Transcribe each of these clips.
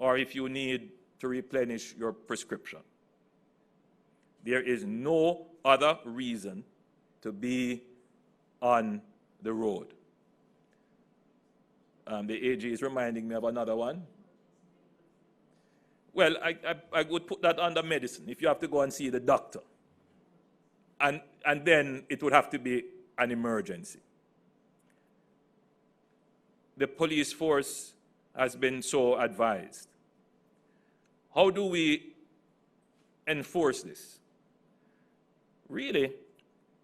or if you need to replenish your prescription. There is no other reason to be on the road. The AG is reminding me of another one. Well, I would put that under medicine, if you have to go and see the doctor. And then it would have to be an emergency. The police force has been so advised. How do we enforce this? Really,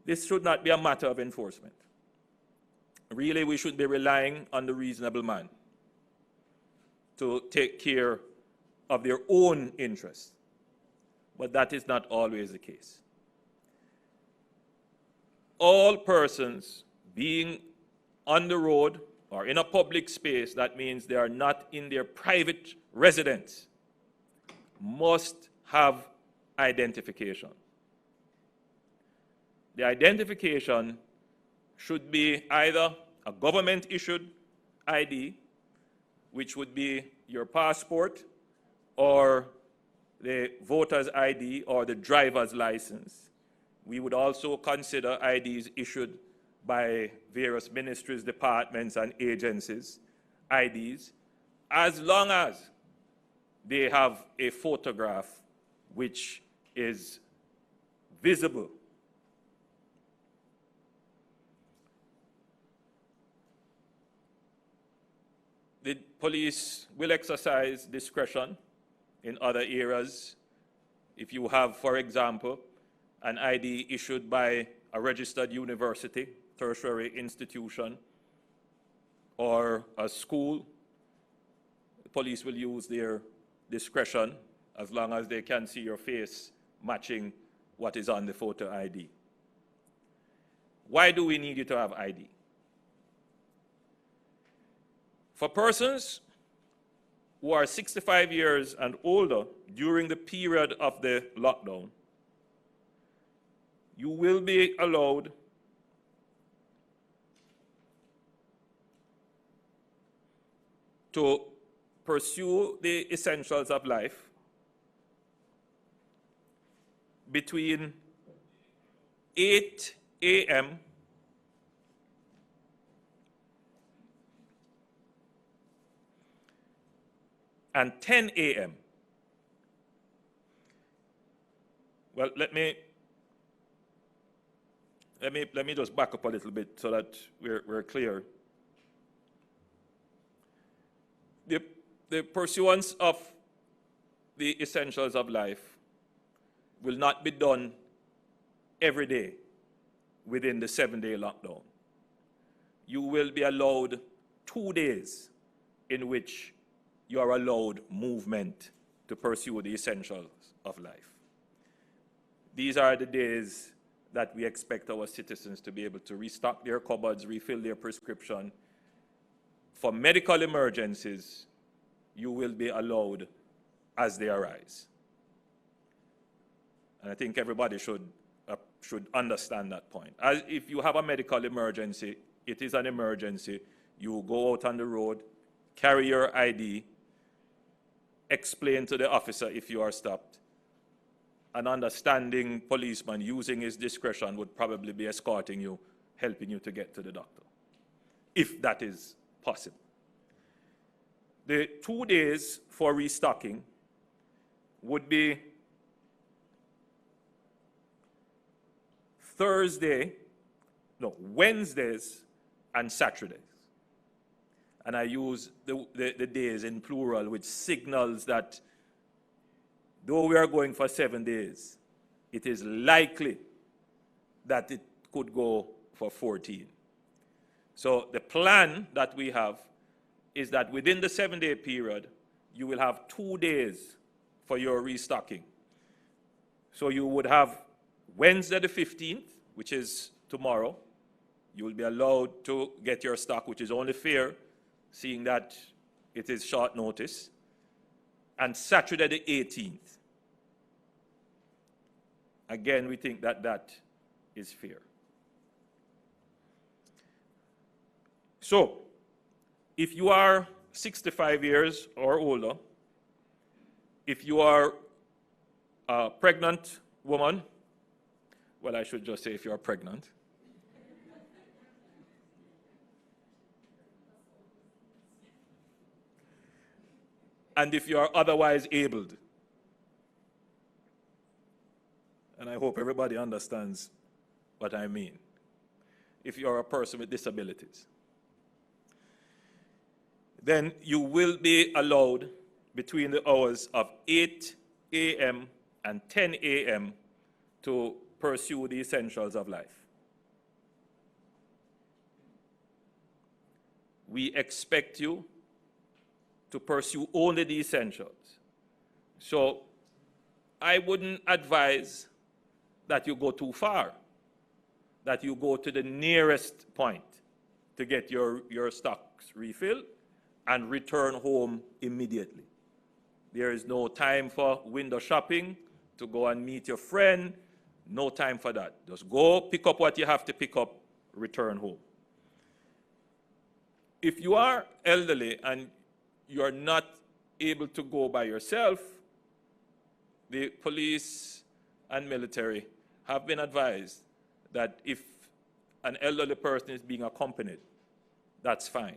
this should not be a matter of enforcement. Really, we should be relying on the reasonable man to take care of their own interests. But that is not always the case. All persons being on the road or in a public space, that means they are not in their private residence, must have identification. The identification should be either a government-issued ID, which would be your passport, or the voter's ID, or the driver's license. We would also consider IDs issued by various ministries, departments, and agencies, IDs, as long as they have a photograph which is visible. The police will exercise discretion in other areas. If you have, for example, an ID issued by a registered university, tertiary institution, or a school, the police will use their discretion as long as they can see your face matching what is on the photo ID. Why do we need you to have ID? For persons who are 65 years and older during the period of the lockdown, you will be allowed to pursue the essentials of life between 8 a.m. and 10 a.m. Well, let me just back up a little bit so that we're clear. The pursuance of the essentials of life will not be done every day within the 7-day lockdown. You will be allowed 2 days in which you are allowed movement to pursue the essentials of life. These are the days that we expect our citizens to be able to restock their cupboards, refill their prescription. For medical emergencies, you will be allowed as they arise. And I think everybody should understand that point. As if you have a medical emergency, it is an emergency. You go out on the road, carry your ID, explain to the officer if you are stopped. An understanding policeman using his discretion would probably be escorting you, helping you to get to the doctor, if that is possible. The 2 days for restocking would be Wednesdays and Saturdays. And I use the days in plural, which signals that though we are going for 7 days, it is likely that it could go for 14. So the plan that we have is that within the 7-day period, you will have 2 days for your restocking. So you would have Wednesday the 15th, which is tomorrow. You will be allowed to get your stock, which is only fair, seeing that it is short notice. And Saturday the 18th. Again, we think that that is fair. So, if you are 65 years or older, If you are a pregnant woman, well, I should just say if you are pregnant, and if you are otherwise abled. And I hope everybody understands what I mean. If you are a person with disabilities, then you will be allowed between the hours of 8 a.m. and 10 a.m. to pursue the essentials of life. We expect you to pursue only the essentials. So I wouldn't advise that you go too far, that you go to the nearest point to get your stocks refilled and return home immediately. There is no time for window shopping, to go and meet your friend, no time for that. Just go pick up what you have to pick up, return home. If you are elderly and you are not able to go by yourself, the police and military have been advised that if an elderly person is being accompanied, that's fine.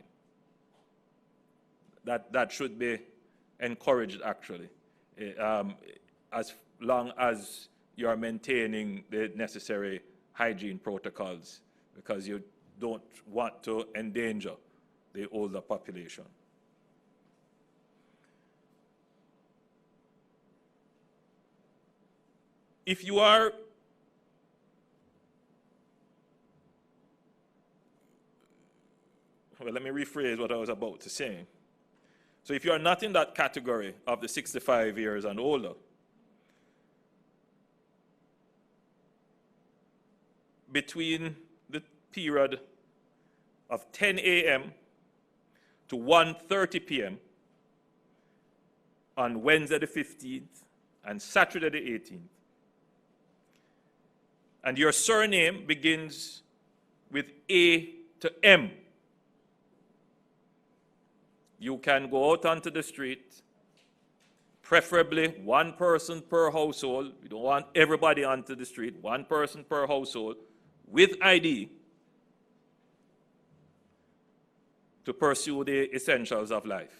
That should be encouraged, actually, as long as you are maintaining the necessary hygiene protocols, because you don't want to endanger the older population. If you are well, let me rephrase what I was about to say. So if you are not in that category of the 65 years and older, between the period of 10 a.m. to 1:30 p.m. on Wednesday the 15th and Saturday the 18th, and your surname begins with A to M, you can go out onto the street, preferably one person per household. We don't want everybody onto the street, one person per household, with ID, to pursue the essentials of life.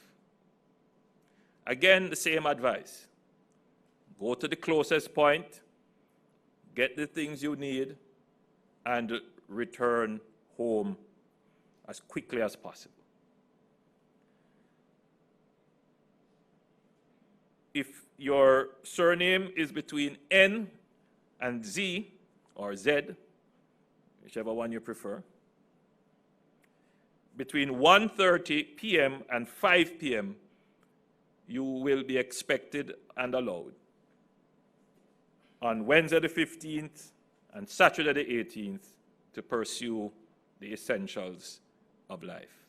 Again, the same advice. Go to the closest point, get the things you need, and return home as quickly as possible. If your surname is between N and Z, or Z, whichever one you prefer, between 1:30 p.m. and 5 p.m., you will be expected and allowed on Wednesday the 15th and Saturday the 18th to pursue the essentials of life.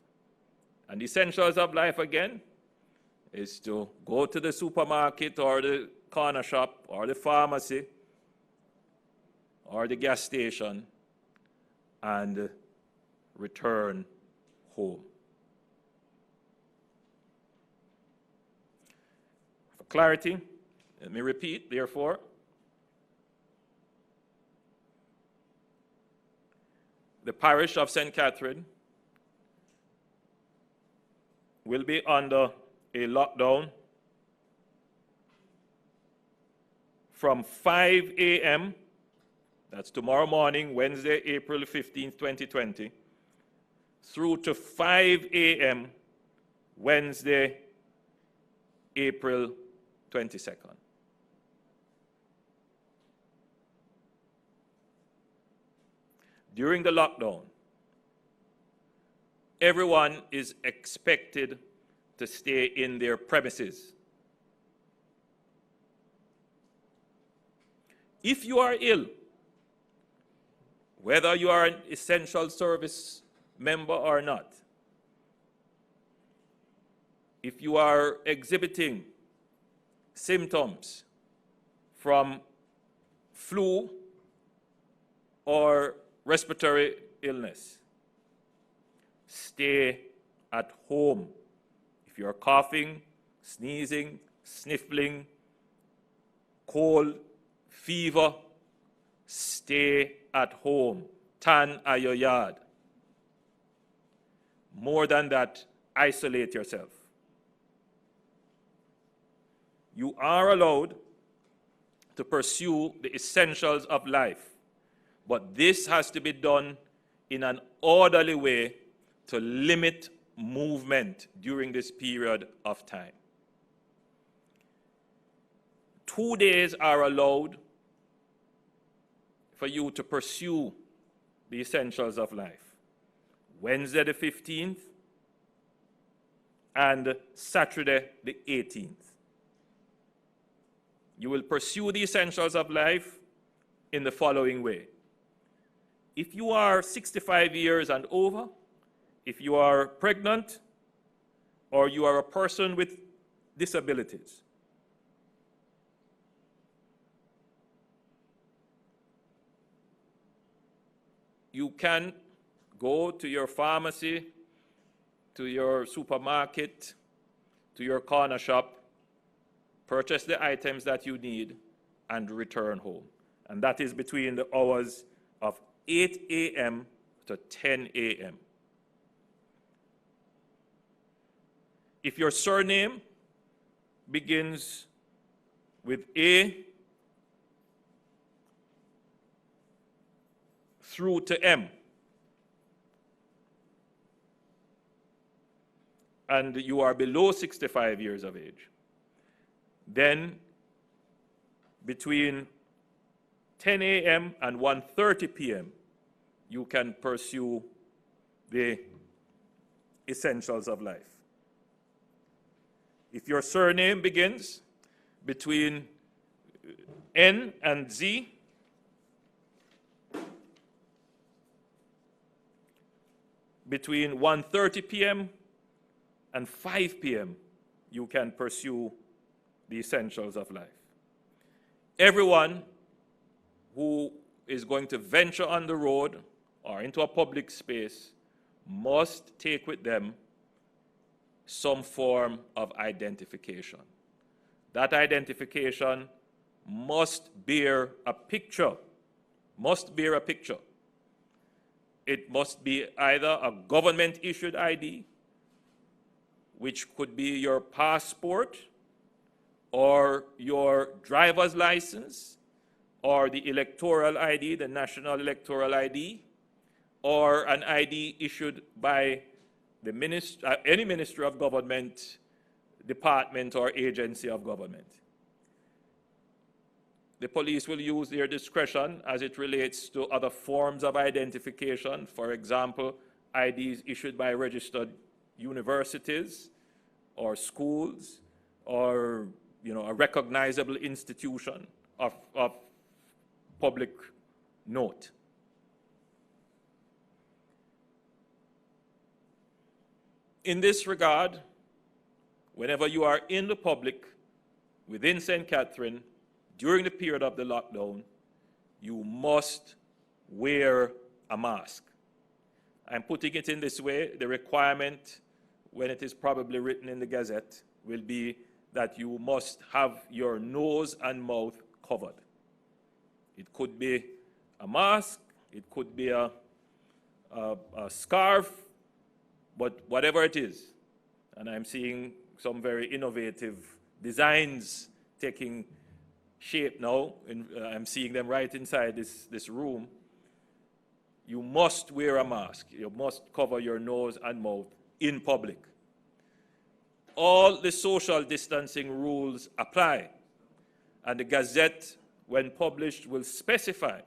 And the essentials of life, again, is to go to the supermarket or the corner shop or the pharmacy or the gas station and return home. For clarity, let me repeat, therefore, the parish of St. Catherine will be under a lockdown from 5 a.m., that's tomorrow morning, Wednesday, April 15th, 2020, through to 5 a.m., Wednesday, April 22nd. During the lockdown, everyone is expected to stay in their premises. If you are ill, whether you are an essential service member or not, if you are exhibiting symptoms from flu or respiratory illness, stay at home. If you're coughing, sneezing, sniffling, cold, fever, stay at home. Tan at your yard. More than that, isolate yourself. You are allowed to pursue the essentials of life, but this has to be done in an orderly way to limit movement during this period of time. 2 days are allowed for you to pursue the essentials of life. Wednesday the 15th and Saturday the 18th. You will pursue the essentials of life in the following way. If you are 65 years and over, if you are pregnant, or you are a person with disabilities, you can go to your pharmacy, to your supermarket, to your corner shop, purchase the items that you need, and return home. And that is between the hours of 8 a.m. to 10 a.m. If your surname begins with A through to M, and you are below 65 years of age, then between 10 a.m. and 1:30 p.m., you can pursue the essentials of life. If your surname begins between N and Z, between 1:30 p.m. and 5 p.m., you can pursue the essentials of life. Everyone who is going to venture on the road or into a public space must take with them some form of identification. That identification must bear a picture, It must be either a government-issued ID, which could be your passport, or your driver's license, or the electoral ID, the national electoral ID, or an ID issued by the any ministry of government, department, or agency of government. The police will use their discretion as it relates to other forms of identification. For example, IDs issued by registered universities or schools, or a recognizable institution of public note. In this regard, whenever you are in the public within St. Catherine during the period of the lockdown, you must wear a mask. I'm putting it in this way. The requirement, when it is probably written in the Gazette, will be that you must have your nose and mouth covered. It could be a mask, it could be a scarf, but whatever it is. And I'm seeing some very innovative designs taking shape now, and I'm seeing them right inside this room. You must wear a mask. You must cover your nose and mouth in public. All the social distancing rules apply, and the Gazette, when published, will specify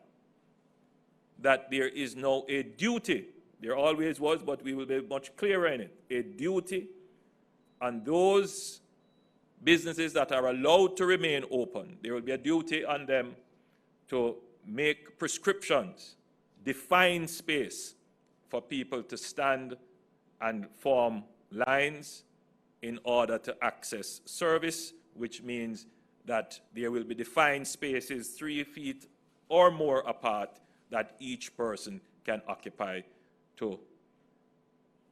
that there is now a duty. There always was, but we will be much clearer in it. A duty on those businesses that are allowed to remain open. There will be a duty on them to make prescriptions, define space for people to stand and form lines in order to access service, which means that there will be defined spaces 3 feet or more apart that each person can occupy to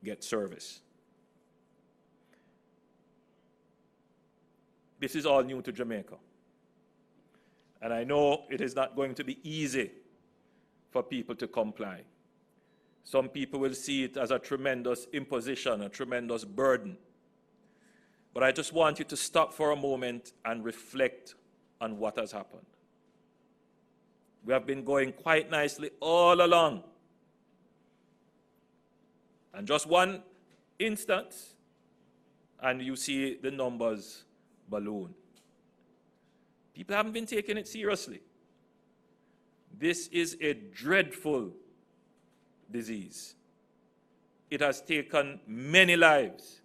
get service. This is all new to Jamaica. And I know it is not going to be easy for people to comply. Some people will see it as a tremendous imposition, a tremendous burden. But I just want you to stop for a moment and reflect on what has happened. We have been going quite nicely all along. And just one instance, and you see the numbers balloon. People haven't been taking it seriously. This is a dreadful disease. It has taken many lives.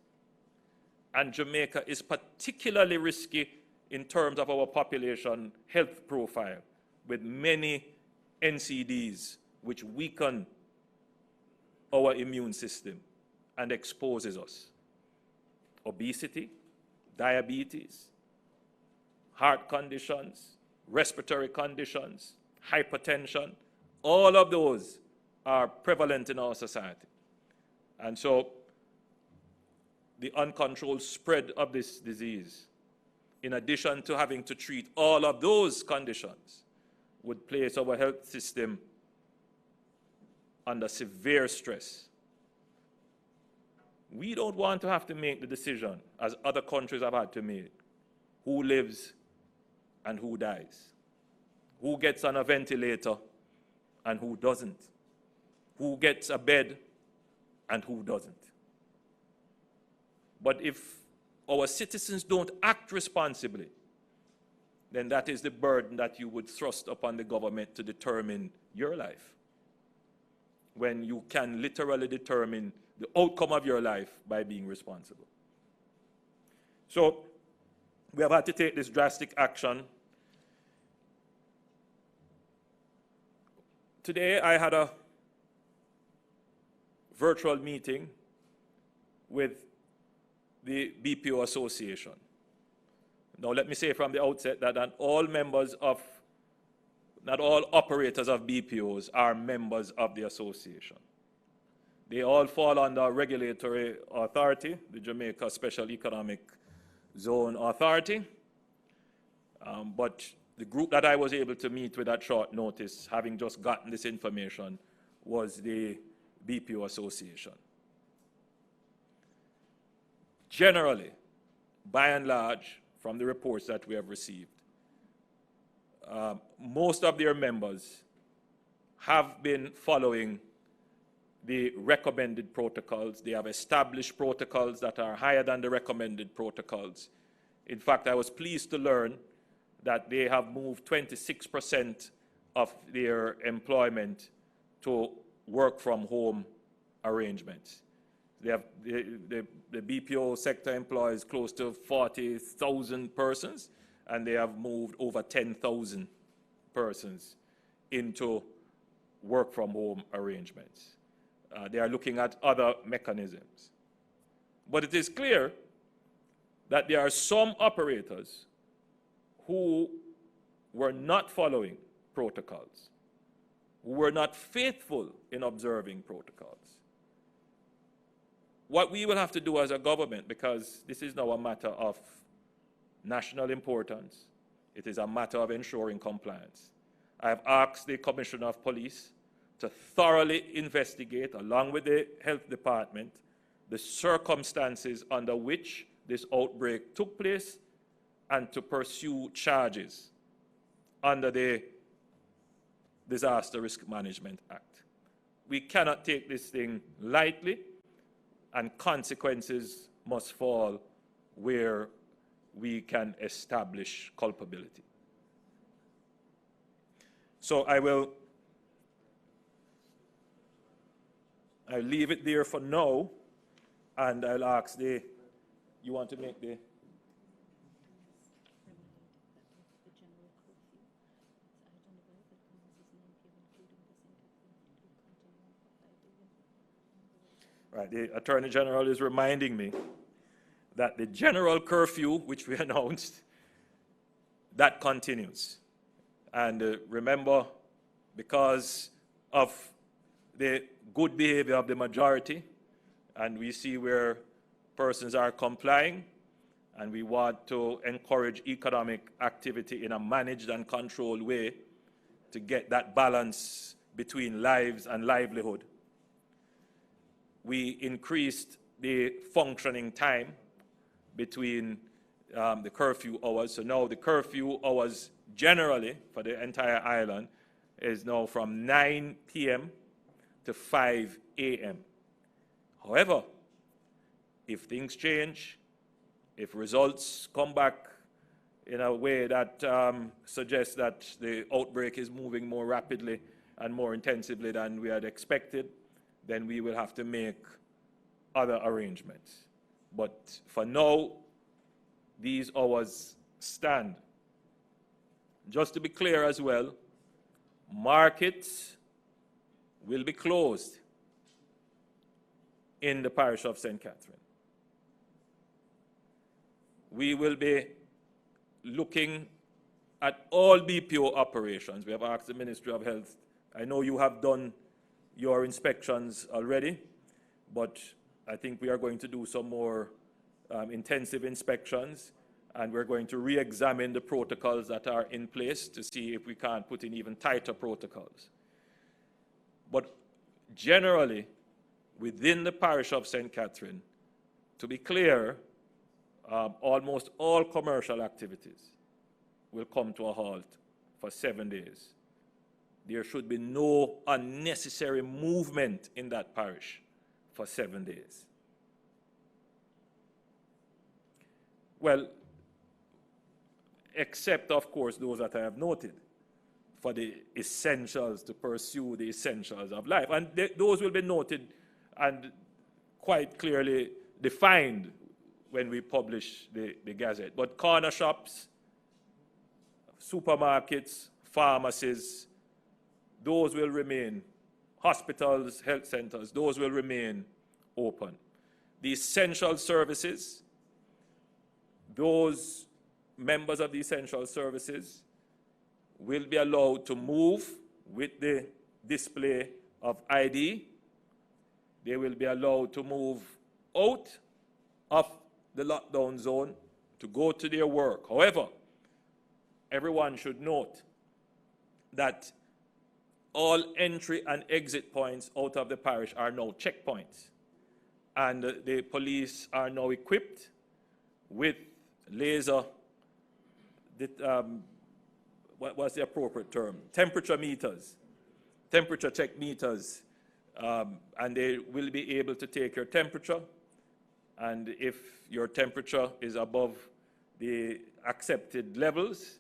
And Jamaica is particularly risky in terms of our population health profile, with many NCDs which weaken our immune system and exposes us. Obesity, diabetes, heart conditions, respiratory conditions, hypertension, all of those are prevalent in our society. And so the uncontrolled spread of this disease, in addition to having to treat all of those conditions, would place our health system under severe stress. We don't want to have to make the decision, as other countries have had to make, who lives and who dies, who gets on a ventilator and who doesn't, who gets a bed and who doesn't. But if our citizens don't act responsibly, then that is the burden that you would thrust upon the government to determine your life, when you can literally determine the outcome of your life by being responsible. So we have had to take this drastic action. Today I had a virtual meeting with the BPO Association. Now let me say from the outset that not all operators of BPOs are members of the association. They all fall under regulatory authority, the Jamaica Special Economic Zone Authority. But the group that I was able to meet with at short notice, having just gotten this information, was the BPO Association. Generally, by and large, from the reports that we have received, most of their members have been following the recommended protocols. They have established protocols that are higher than the recommended protocols. In fact, I was pleased to learn that they have moved 26% of their employment to work from home arrangements. They have, the BPO sector employs close to 40,000 persons, and they have moved over 10,000 persons into work from home arrangements. They are looking at other mechanisms. But it is clear that there are some operators who were not following protocols, who were not faithful in observing protocols. What we will have to do as a government, because this is now a matter of national importance, it is a matter of ensuring compliance. I have asked the Commissioner of Police to thoroughly investigate, along with the Health Department, the circumstances under which this outbreak took place, and to pursue charges under the Disaster Risk Management Act. We cannot take this thing lightly, and consequences must fall where we can establish culpability. So I'll leave it there for now, and I'll ask you want to make the... Right, the Attorney General is reminding me that the general curfew, which we announced, that continues. And remember, because of the good behavior of the majority, and we see where persons are complying, and we want to encourage economic activity in a managed and controlled way to get that balance between lives and livelihood. We increased the functioning time between the curfew hours. So now the curfew hours generally for the entire island is now from 9 p.m. to 5 a.m. However, if things change, if results come back in a way that suggests that the outbreak is moving more rapidly and more intensively than we had expected, then we will have to make other arrangements. But for now, these hours stand. Just to be clear as well, markets will be closed in the parish of St. Catherine. We will be looking at all BPO operations. We have asked the Ministry of Health. I know you have done your inspections already, but I think we are going to do some more intensive inspections, and we're going to re-examine the protocols that are in place to see if we can't put in even tighter protocols. But generally, within the parish of St. Catherine, to be clear, almost all commercial activities will come to a halt for 7 days. There should be no unnecessary movement in that parish for 7 days. Well, except, of course, those that I have noted, for the essentials, to pursue the essentials of life. And those will be noted and quite clearly defined when we publish the Gazette. But corner shops, supermarkets, pharmacies, those will remain. Hospitals, health centers, those will remain open. The essential services, those members of the essential services will be allowed to move with the display of ID. They will be allowed to move out of the lockdown zone to go to their work. However, everyone should note that all entry and exit points out of the parish are now checkpoints. And the police are now equipped with laser, what's the appropriate term? Temperature meters, temperature check meters. And they will be able to take your temperature. And if your temperature is above the accepted levels,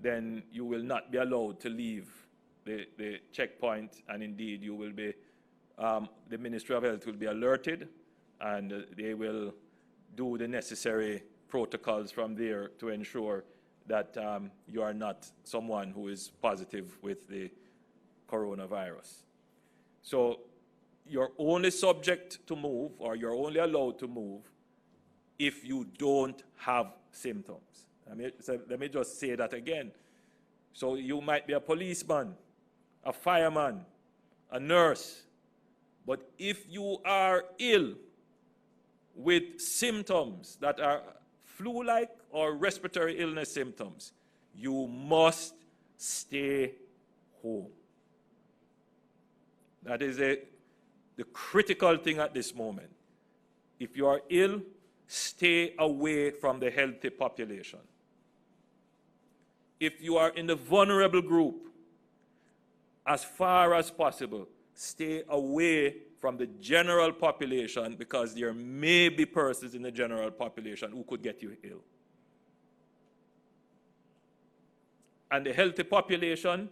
then you will not be allowed to leave the checkpoint, and indeed you will be, the Ministry of Health will be alerted, and they will do the necessary protocols from there to ensure that you are not someone who is positive with the coronavirus. So you're only subject to move, or you're only allowed to move, if you don't have symptoms. Let me just say that again. So you might be a policeman, a fireman, a nurse, but if you are ill with symptoms that are flu-like or respiratory illness symptoms, you must stay home. That is the critical thing at this moment. If you are ill, stay away from the healthy population. If you are in the vulnerable group, as far as possible, stay away from the general population, because there may be persons in the general population who could get you ill. And the healthy population,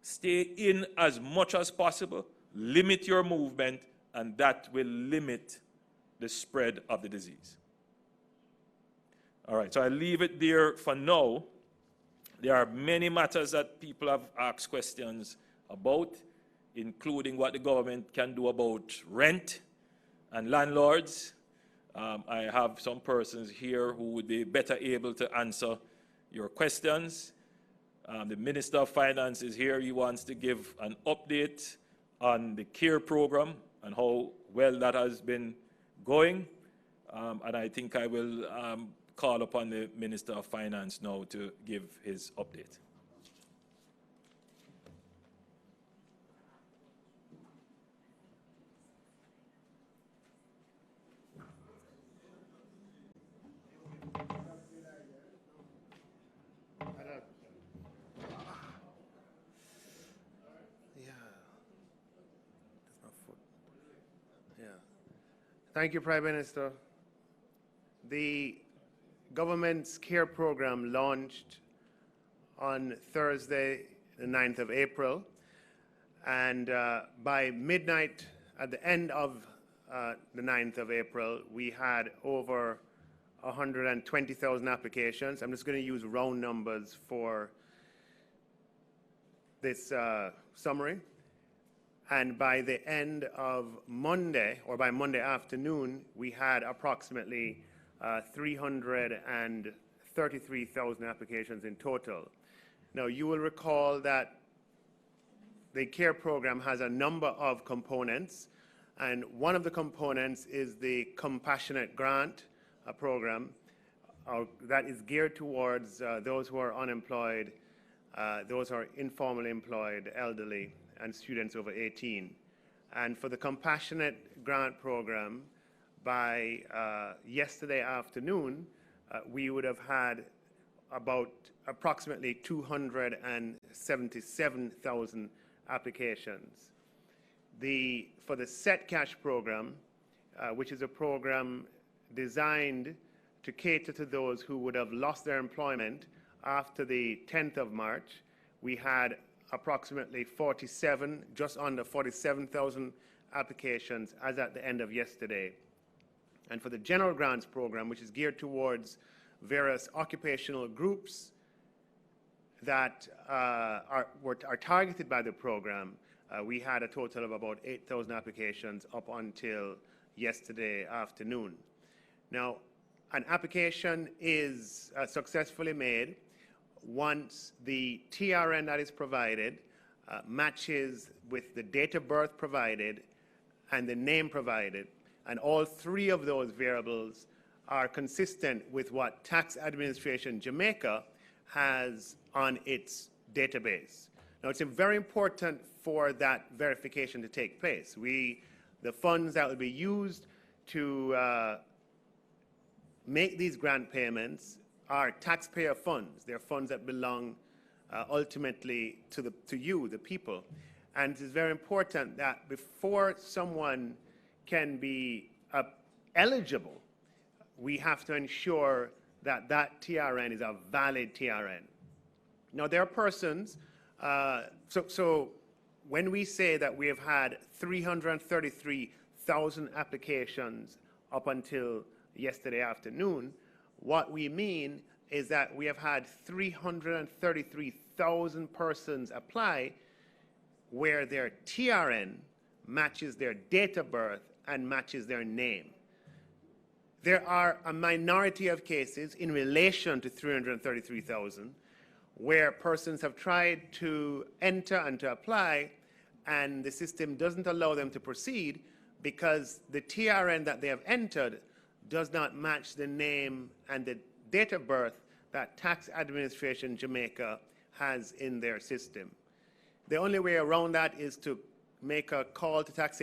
stay in as much as possible, limit your movement, and that will limit the spread of the disease. All right, so I leave it there for now. There are many matters that people have asked questions about, including what the government can do about rent and landlords. I have some persons here who would be better able to answer your questions. The Minister of Finance is here. He wants to give an update on the CARE program and how well that has been going. And I think I will call upon the Minister of Finance now to give his update. Thank you, Prime Minister. The government's CARE program launched on Thursday, the 9th of April, and by midnight at the end of the 9th of April, we had over 120,000 applications. I'm just going to use round numbers for this summary. And by the end of Monday, or by Monday afternoon, we had approximately 333,000 applications in total. Now, you will recall that the CARE program has a number of components, and one of the components is the Compassionate Grant program that is geared towards those who are unemployed, those who are informally employed, elderly, and students over 18. And for the Compassionate Grant program, by yesterday afternoon, we would have had about approximately 277,000 applications. For the Set Cash program, which is a program designed to cater to those who would have lost their employment after the 10th of March, we had approximately just under 47,000 applications as at the end of yesterday. And for the General Grants program, which is geared towards various occupational groups that are targeted by the program, we had a total of about 8,000 applications up until yesterday afternoon. Now, an application is successfully made once the TRN that is provided matches with the date of birth provided and the name provided, and all three of those variables are consistent with what Tax Administration Jamaica has on its database. Now, it's very important for that verification to take place. The funds that will be used to make these grant payments are taxpayer funds. They're funds that belong ultimately to you, the people. And it is very important that before someone can be eligible, we have to ensure that that TRN is a valid TRN. Now, there are persons, so when we say that we have had 333,000 applications up until yesterday afternoon, what we mean is that we have had 333,000 persons apply where their TRN matches their date of birth and matches their name. There are a minority of cases in relation to 333,000 where persons have tried to enter and to apply, and the system doesn't allow them to proceed because the TRN that they have entered does not match the name and the date of birth that Tax Administration Jamaica has in their system. The only way around that is to make a call to Tax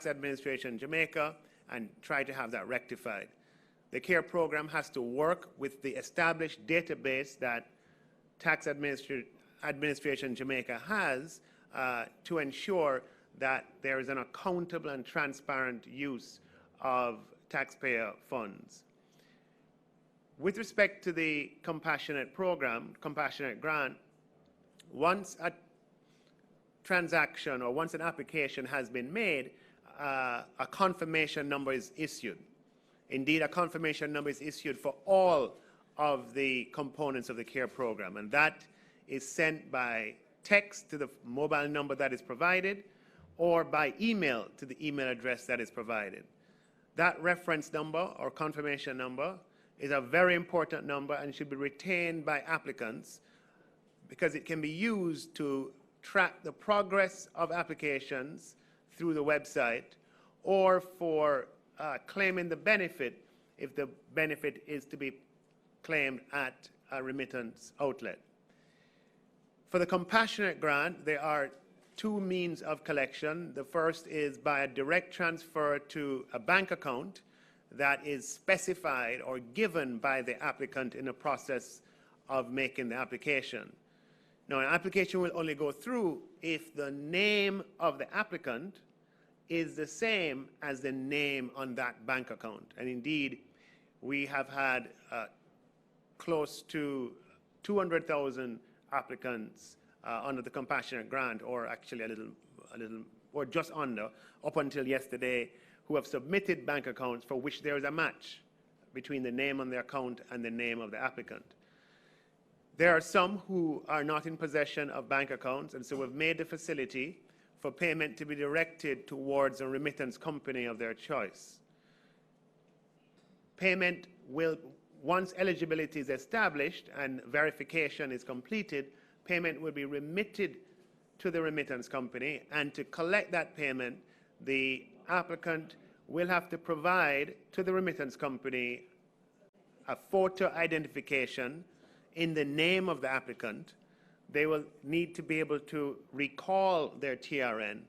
Administration Jamaica and try to have that rectified. The CARE program has to work with the established database that Tax Administration Jamaica has to ensure that there is an accountable and transparent use of taxpayer funds. With respect to the Compassionate program, Compassionate Grant, once a transaction or once an application has been made, a confirmation number is issued. Indeed, a confirmation number is issued for all of the components of the CARE program, and that is sent by text to the mobile number that is provided or by email to the email address that is provided. That reference number or confirmation number is a very important number and should be retained by applicants because it can be used to track the progress of applications through the website or for claiming the benefit if the benefit is to be claimed at a remittance outlet. For the compassionate grant, there are two means of collection. The first is by a direct transfer to a bank account that is specified or given by the applicant in the process of making the application. Now, an application will only go through if the name of the applicant is the same as the name on that bank account. And indeed, we have had close to 200,000 applicants under the compassionate grant, or actually a little, or just under, up until yesterday, who have submitted bank accounts for which there is a match between the name on the account and the name of the applicant. There are some who are not in possession of bank accounts, and so we've made the facility for payment to be directed towards a remittance company of their choice. Payment will, once eligibility is established and verification is completed, payment will be remitted to the remittance company, and to collect that payment, the applicant will have to provide to the remittance company a photo identification in the name of the applicant. They will need to be able to recall their TRN,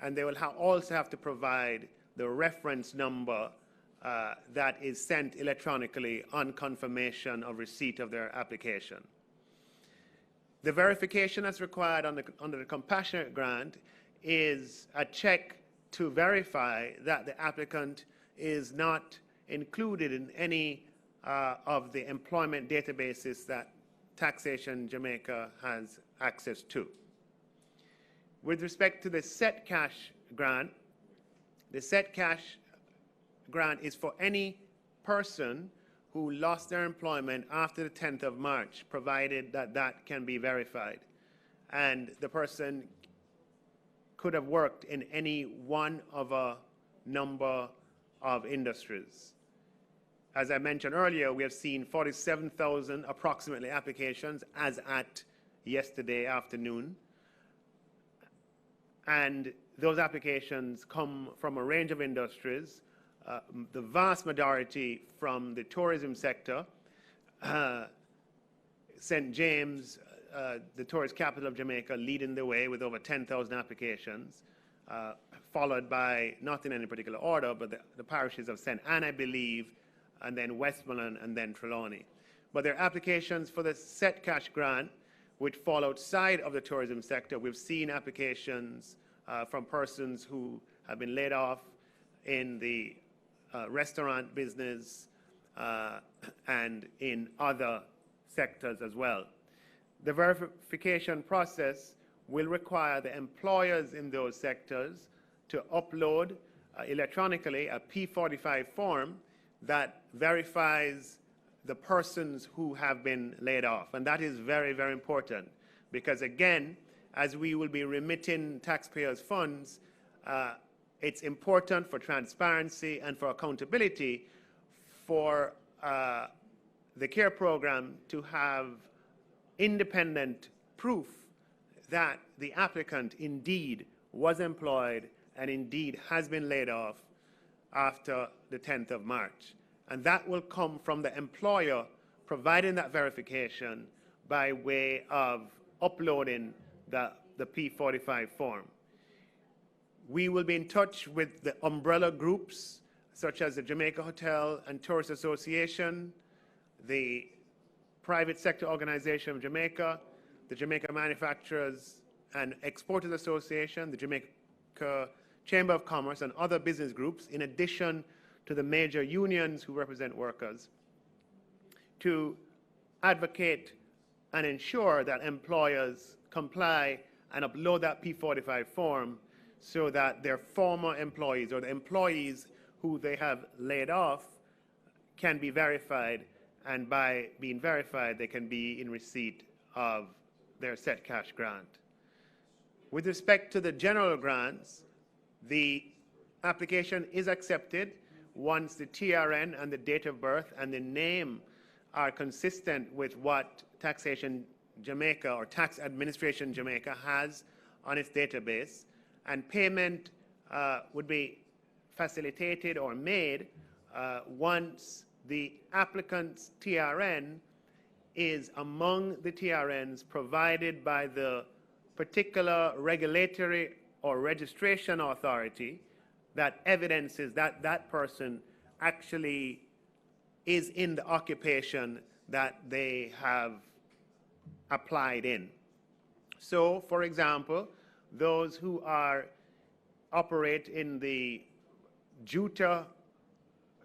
and they will also have to provide the reference number that is sent electronically on confirmation of receipt of their application. The verification that's required under the compassionate grant is a check to verify that the applicant is not included in any of the employment databases that Taxation Jamaica has access to. With respect to the set cash grant, the set cash grant is for any person who lost their employment after the 10th of March, provided that that can be verified. And the person could have worked in any one of a number of industries. As I mentioned earlier, we have seen 47,000 approximately applications as at yesterday afternoon. And those applications come from a range of industries, the vast majority from the tourism sector. St. James, the tourist capital of Jamaica, leading the way with over 10,000 applications, followed by, not in any particular order, but the parishes of St. Anne, I believe, and then Westmoreland, and then Trelawney. But there are applications for the set cash grant which fall outside of the tourism sector. We've seen applications from persons who have been laid off in the restaurant business and in other sectors as well. The verification process will require the employers in those sectors to upload electronically a P45 form that verifies the persons who have been laid off. And that is very, very important, because again, as we will be remitting taxpayers' funds, it's important for transparency and for accountability for the CARE program to have independent proof that the applicant indeed was employed and indeed has been laid off after the 10th of March. And that will come from the employer providing that verification by way of uploading the P45 form. We will be in touch with the umbrella groups such as the Jamaica Hotel and Tourist Association, the Private Sector Organization of Jamaica, the Jamaica Manufacturers and Exporters Association, the Jamaica Chamber of Commerce, and other business groups, in addition to the major unions who represent workers, to advocate and ensure that employers comply and upload that P45 form so that their former employees or the employees who they have laid off can be verified, and by being verified, they can be in receipt of their set cash grant. With respect to the general grants, the application is accepted once the TRN and the date of birth and the name are consistent with what Taxation Jamaica or Tax Administration Jamaica has on its database, and payment would be facilitated or made once the applicant's TRN is among the TRNs provided by the particular regulatory or registration authority that evidences that that person actually is in the occupation that they have applied in. So, for example, those who operate in the JUTA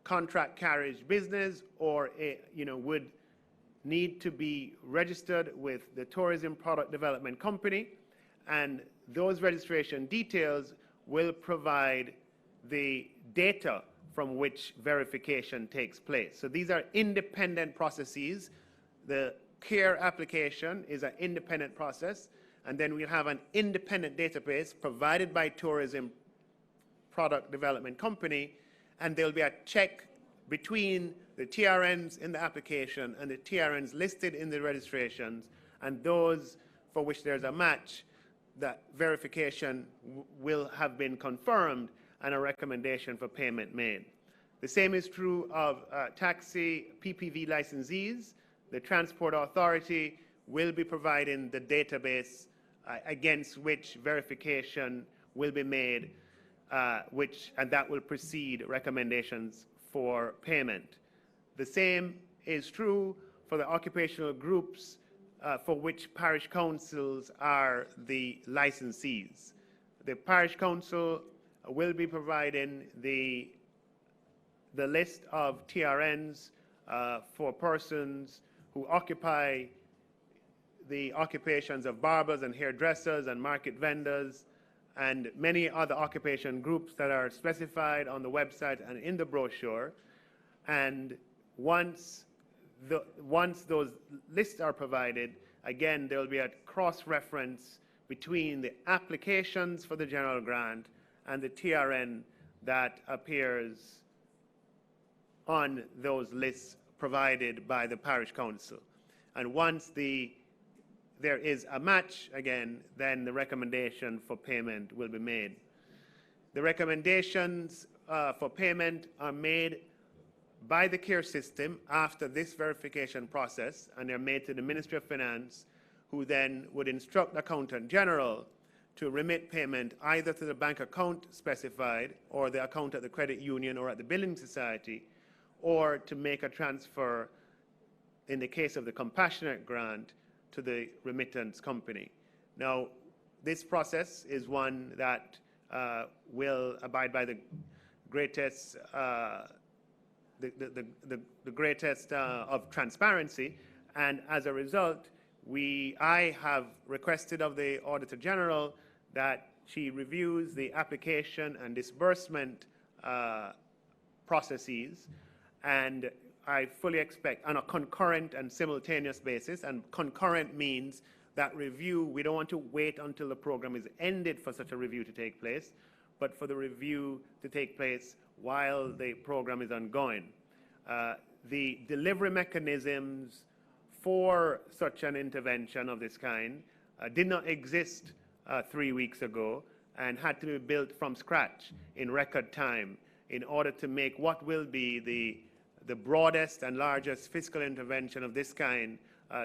contract carriage business or would need to be registered with the Tourism Product Development Company, and those registration details will provide the data from which verification takes place. So these are independent processes. The CARE application is an independent process, and then we'll have an independent database provided by Tourism Product Development Company, and there'll be a check between the TRNs in the application and the TRNs listed in the registrations, and those for which there's a match, that verification will have been confirmed and a recommendation for payment made. The same is true of taxi PPV licensees. The Transport Authority will be providing the database against which verification will be made, and that will precede recommendations for payment. The same is true for the occupational groups for which parish councils are the licensees. The parish council will be providing the list of TRNs for persons who occupy the occupations of barbers and hairdressers and market vendors and many other occupation groups that are specified on the website and in the brochure. And once those lists are provided, again, there will be a cross-reference between the applications for the general grant and the TRN that appears on those lists provided by the parish council. And once there is a match, again, then the recommendation for payment will be made. The recommendations for payment are made by the CARE system after this verification process, and they're made to the Ministry of Finance, who then would instruct the Accountant General to remit payment either to the bank account specified or the account at the credit union or at the billing society, or to make a transfer, in the case of the compassionate grant, to the remittance company. Now, this process is one that will abide by the greatest of transparency, and as a result, I have requested of the Auditor General that she reviews the application and disbursement processes, and I fully expect on a concurrent and simultaneous basis, and concurrent means that review, we don't want to wait until the program is ended for such a review to take place, but for the review to take place while the program is ongoing. The delivery mechanisms for such an intervention of this kind did not exist 3 weeks ago and had to be built from scratch in record time in order to make what will be the broadest and largest fiscal intervention of this kind,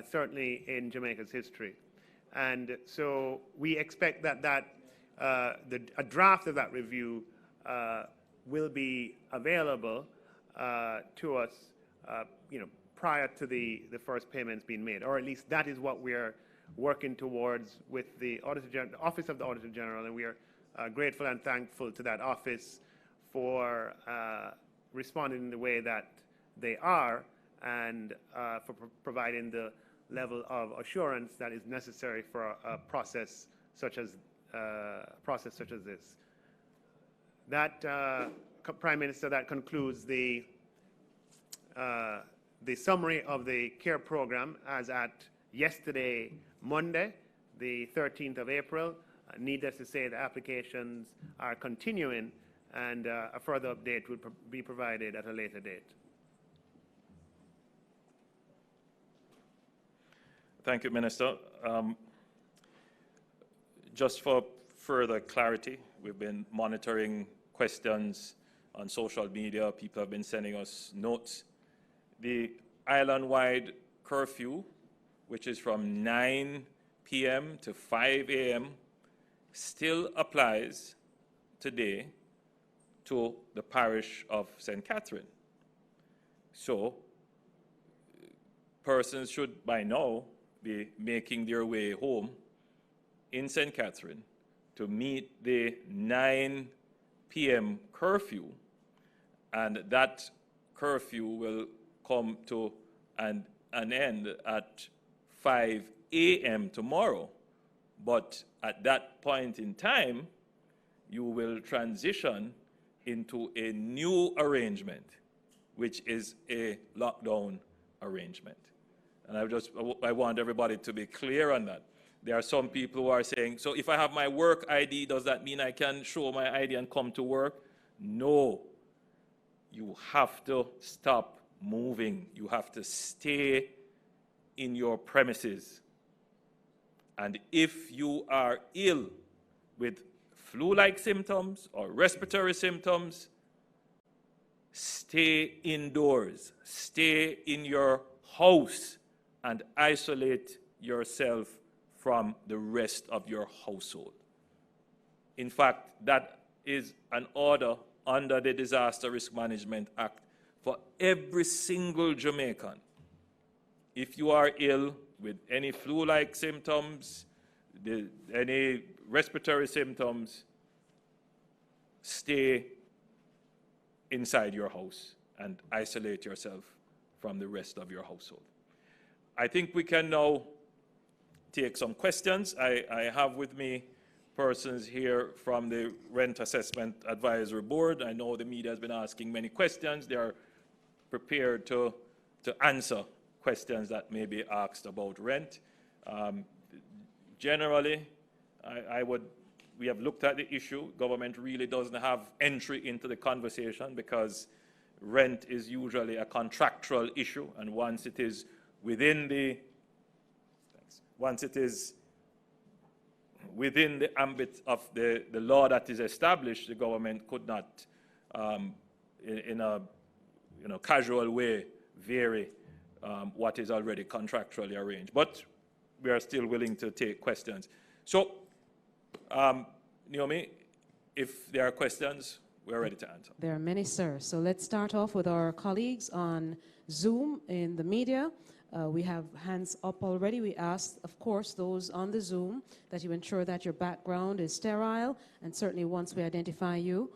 certainly in Jamaica's history. And so we expect that a draft of that review will be available to us prior to the first payments being made, or at least that is what we're working towards with the Office of the Auditor General, and we are grateful and thankful to that office for responding in the way that they are, and for providing the level of assurance that is necessary for a process such as this. That, Prime Minister, that concludes the summary of the CARE program as at yesterday, Monday, the 13th of April. Needless to say, the applications are continuing, and a further update will be provided at a later date. Thank you, Minister. Just for further clarity, we've been monitoring questions on social media. People have been sending us notes. the island-wide curfew, which is from 9 p.m. to 5 a.m., still applies today to the parish of St. Catherine. So persons should by now be making their way home in St. Catherine to meet the 9 p.m. curfew, and that curfew will come to an end at 5 a.m. tomorrow. But at that point in time, you will transition into a new arrangement, which is a lockdown arrangement. And I want everybody to be clear on that. There are some people who are saying, so if I have my work ID, does that mean I can show my ID and come to work? No. You have to stop moving. You have to stay in your premises. And if you are ill with flu-like symptoms or respiratory symptoms, stay indoors. Stay in your house and isolate yourself from the rest of your household. In fact, that is an order under the Disaster Risk Management Act for every single Jamaican. If you are ill with any flu-like symptoms, any respiratory symptoms, stay inside your house and isolate yourself from the rest of your household. I think we can now take some questions. I have with me persons here from the Rent Assessment Advisory Board. I know the media has been asking many questions. They are prepared to answer questions that may be asked about rent. Generally, we have looked at the issue. Government really doesn't have entry into the conversation because rent is usually a contractual issue, and once it is within the ambit of the law that is established, the government could not, in a casual way, vary what is already contractually arranged. But we are still willing to take questions. So, Naomi, if there are questions, we're ready to answer. There are many, sir. So let's start off with our colleagues on Zoom in the media. We have hands up already. We ask, of course, those on the Zoom that you ensure that your background is sterile, and certainly once we identify you,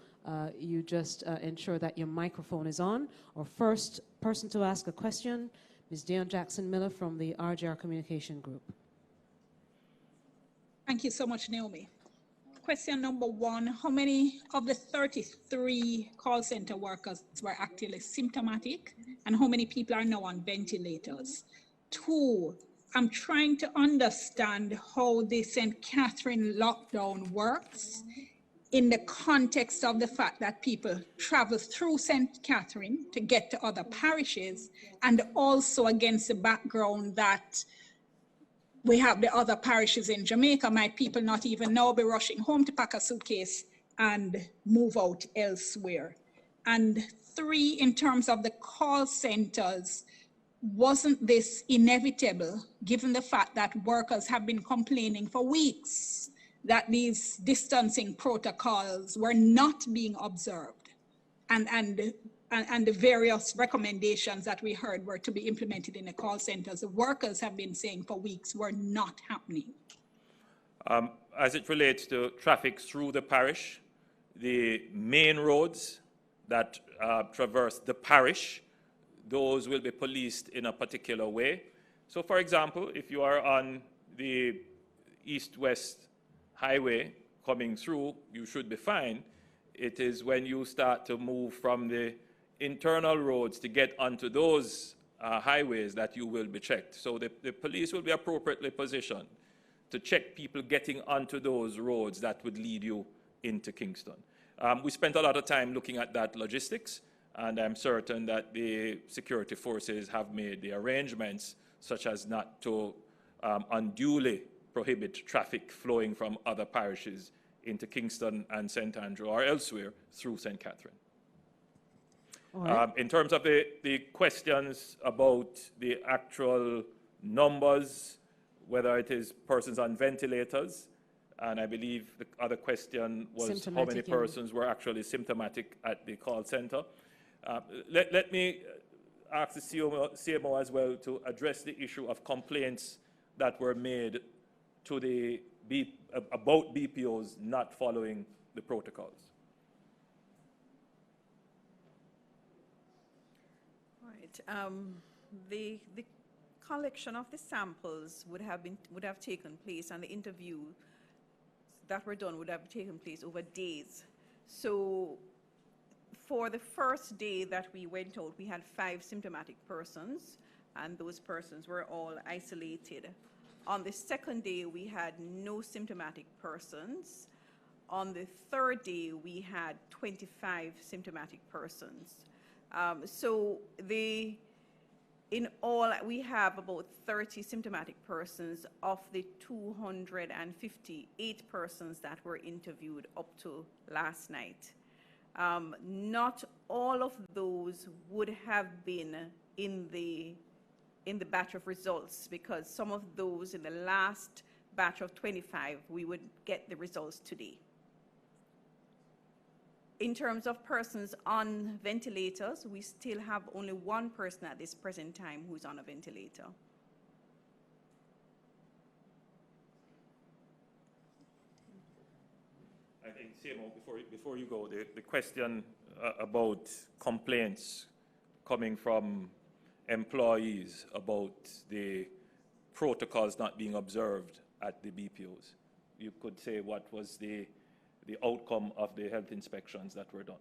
you just ensure that your microphone is on. Our first person to ask a question, Ms. Dion Jackson-Miller from the RJR Communication Group. Thank you so much, Naomi. Question number one, how many of the 33 call center workers were actually symptomatic, and how many people are now on ventilators? Two, I'm trying to understand how the St. Catherine lockdown works in the context of the fact that people travel through St. Catherine to get to other parishes, and also against the background that we have the other parishes in Jamaica. Might people not even now be rushing home to pack a suitcase and move out elsewhere? And three, in terms of the call centers, wasn't this inevitable given the fact that workers have been complaining for weeks that these distancing protocols were not being observed, and the various recommendations that we heard were to be implemented in the call centers, the workers have been saying for weeks were not happening? As it relates to traffic through the parish, the main roads that traverse the parish, those will be policed in a particular way. So for example, if you are on the east-west highway coming through, you should be fine. It is when you start to move from the internal roads to get onto those highways that you will be checked. So the police will be appropriately positioned to check people getting onto those roads that would lead you into Kingston. We spent a lot of time looking at that logistics, and I'm certain that the security forces have made the arrangements such as not to unduly prohibit traffic flowing from other parishes into Kingston and St. Andrew or elsewhere through St. Catherine. All right. In terms of the questions about the actual numbers, whether it is persons on ventilators, and I believe the other question was how many Symptomatic, yeah. persons were actually symptomatic at the call center. Let me ask the CMO as well to address the issue of complaints that were made to the about BPOs not following the protocols. Right. The collection of the samples would have taken place, and the interview that were done would have taken place over days. So for the first day that we went out, we had 5 symptomatic persons, and those persons were all isolated. On the second day, we had no symptomatic persons. On the third day, we had 25 symptomatic persons. In all, we have about 30 symptomatic persons of the 258 persons that were interviewed up to last night. Not all of those would have been in the batch of results, because some of those in the last batch of 25, we would get the results today. In terms of persons on ventilators, we still have only 1 person at this present time who's on a ventilator. I think, CMO, before you go, the question about complaints coming from employees about the protocols not being observed at the BPOs. You could say what was the outcome of the health inspections that were done.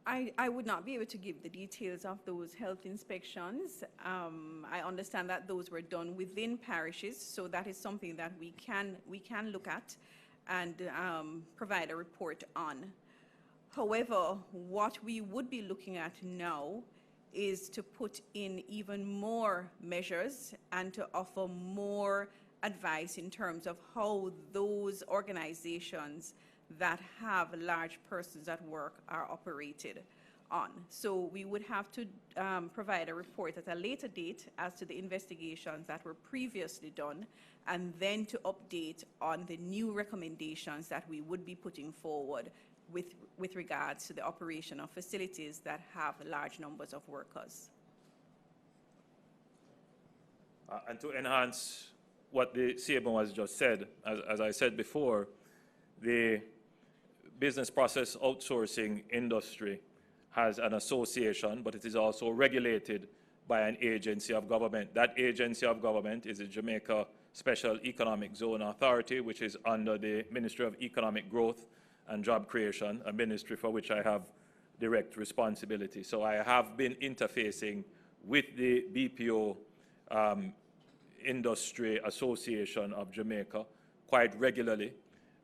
I would not be able to give the details of those health inspections. I understand that those were done within parishes, so that is something that we can look at and provide a report on. However, what we would be looking at now is to put in even more measures and to offer more advice in terms of how those organizations that have large persons at work are operated on. So we would have to provide a report at a later date as to the investigations that were previously done, and then to update on the new recommendations that we would be putting forward with regards to the operation of facilities that have large numbers of workers. And to enhance what the CMO has just said, as I said before, the business process outsourcing industry has an association, but it is also regulated by an agency of government. That agency of government is the Jamaica Special Economic Zone Authority, which is under the Ministry of Economic Growth and Job Creation, a ministry for which I have direct responsibility. So I have been interfacing with the BPO Industry Association of Jamaica quite regularly.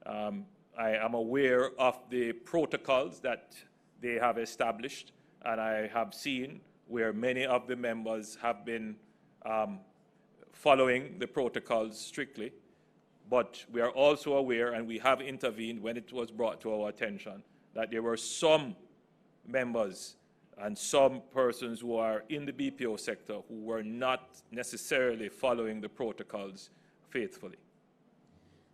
I am aware of the protocols that they have established, and I have seen where many of the members have been following the protocols strictly. But we are also aware, and we have intervened when it was brought to our attention, that there were some members and some persons who are in the BPO sector who were not necessarily following the protocols faithfully.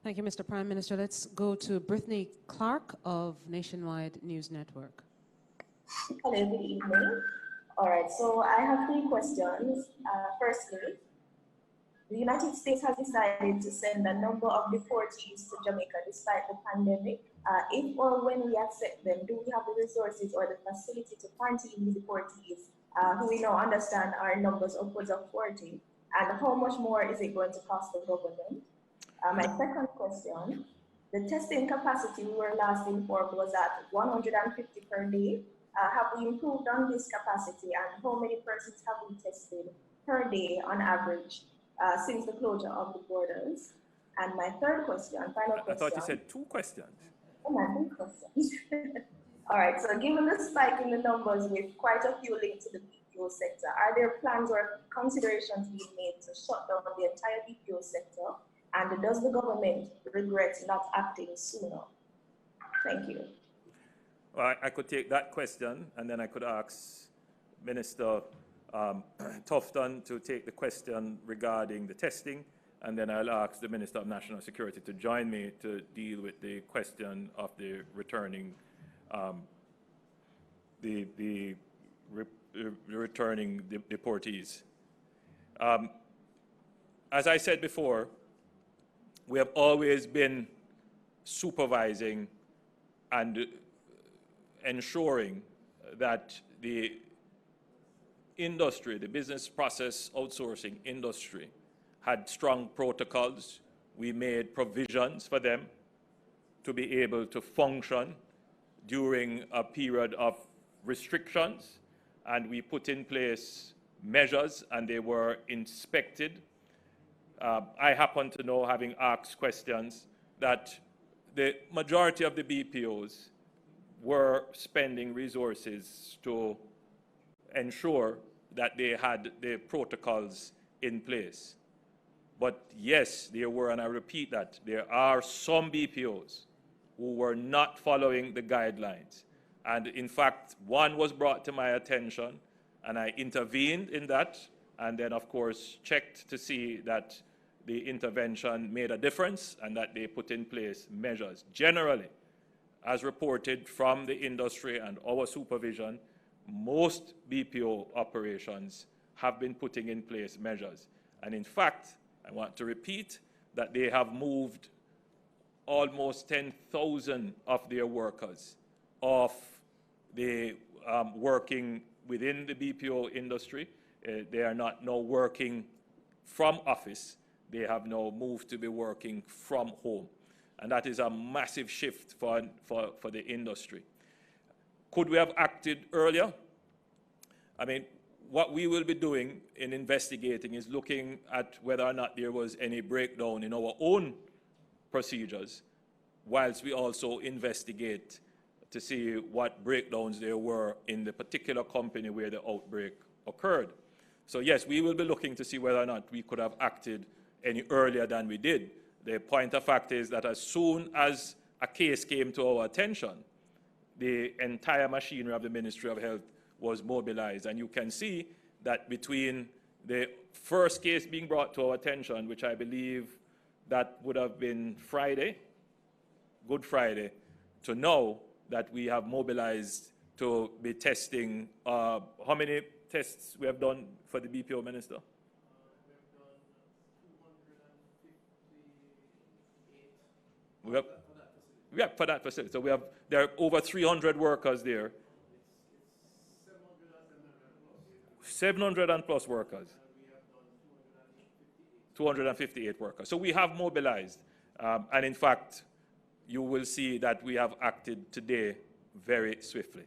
Thank you, Mr. Prime Minister. Let's go to Brittany Clark of Nationwide News Network. Hello, good evening. All right, so I have 3 questions. Firstly, the United States has decided to send a number of deportees to Jamaica despite the pandemic. If or when we accept them, do we have the resources or the facility to quarantine these deportees, who we now understand are numbers upwards of 40? And how much more is it going to cost the government? My second question, the testing capacity we were last informed was at 150 per day. Have we improved on this capacity, and how many persons have we tested per day on average since the closure of the borders? And my third question, final question. I thought you said 2 questions. Oh, my 2 questions. All right, so given the spike in the numbers with quite a few linked to the BPO sector, are there plans or considerations being made to shut down the entire BPO sector? And does the government regret not acting sooner? Thank you. I could take that question, and then I could ask Minister Tufton to take the question regarding the testing, and then I'll ask the Minister of National Security to join me to deal with the question of the returning, returning deportees. As I said before, we have always been supervising and ensuring that the industry, the business process outsourcing industry, had strong protocols. We made provisions for them to be able to function during a period of restrictions, and we put in place measures, and they were inspected. I happen to know, having asked questions, that the majority of the BPOs were spending resources to ensure that they had the protocols in place. But yes, there were, and I repeat that, there are some BPOs who were not following the guidelines. And in fact, one was brought to my attention, and I intervened in that, and then of course checked to see that the intervention made a difference and that they put in place measures. Generally, as reported from the industry and our supervision, most BPO operations have been putting in place measures. And in fact, I want to repeat that they have moved almost 10,000 of their workers off the working within the BPO industry. They are not now working from office. They have now moved to be working from home. And that is a massive shift for the industry. Could we have acted earlier? I mean, what we will be doing in investigating is looking at whether or not there was any breakdown in our own procedures, whilst we also investigate to see what breakdowns there were in the particular company where the outbreak occurred. So yes, we will be looking to see whether or not we could have acted any earlier than we did. The point of fact is that as soon as a case came to our attention, the entire machinery of the Ministry of Health was mobilized. And you can see that between the first case being brought to our attention, which I believe that would have been Friday, Good Friday, to now that we have mobilized to be testing. How many tests we have done for the BPO Minister? For that facility. So there are over 300 workers there. 700 and plus workers. 258 workers. So we have mobilized. And in fact, you will see that we have acted today very swiftly.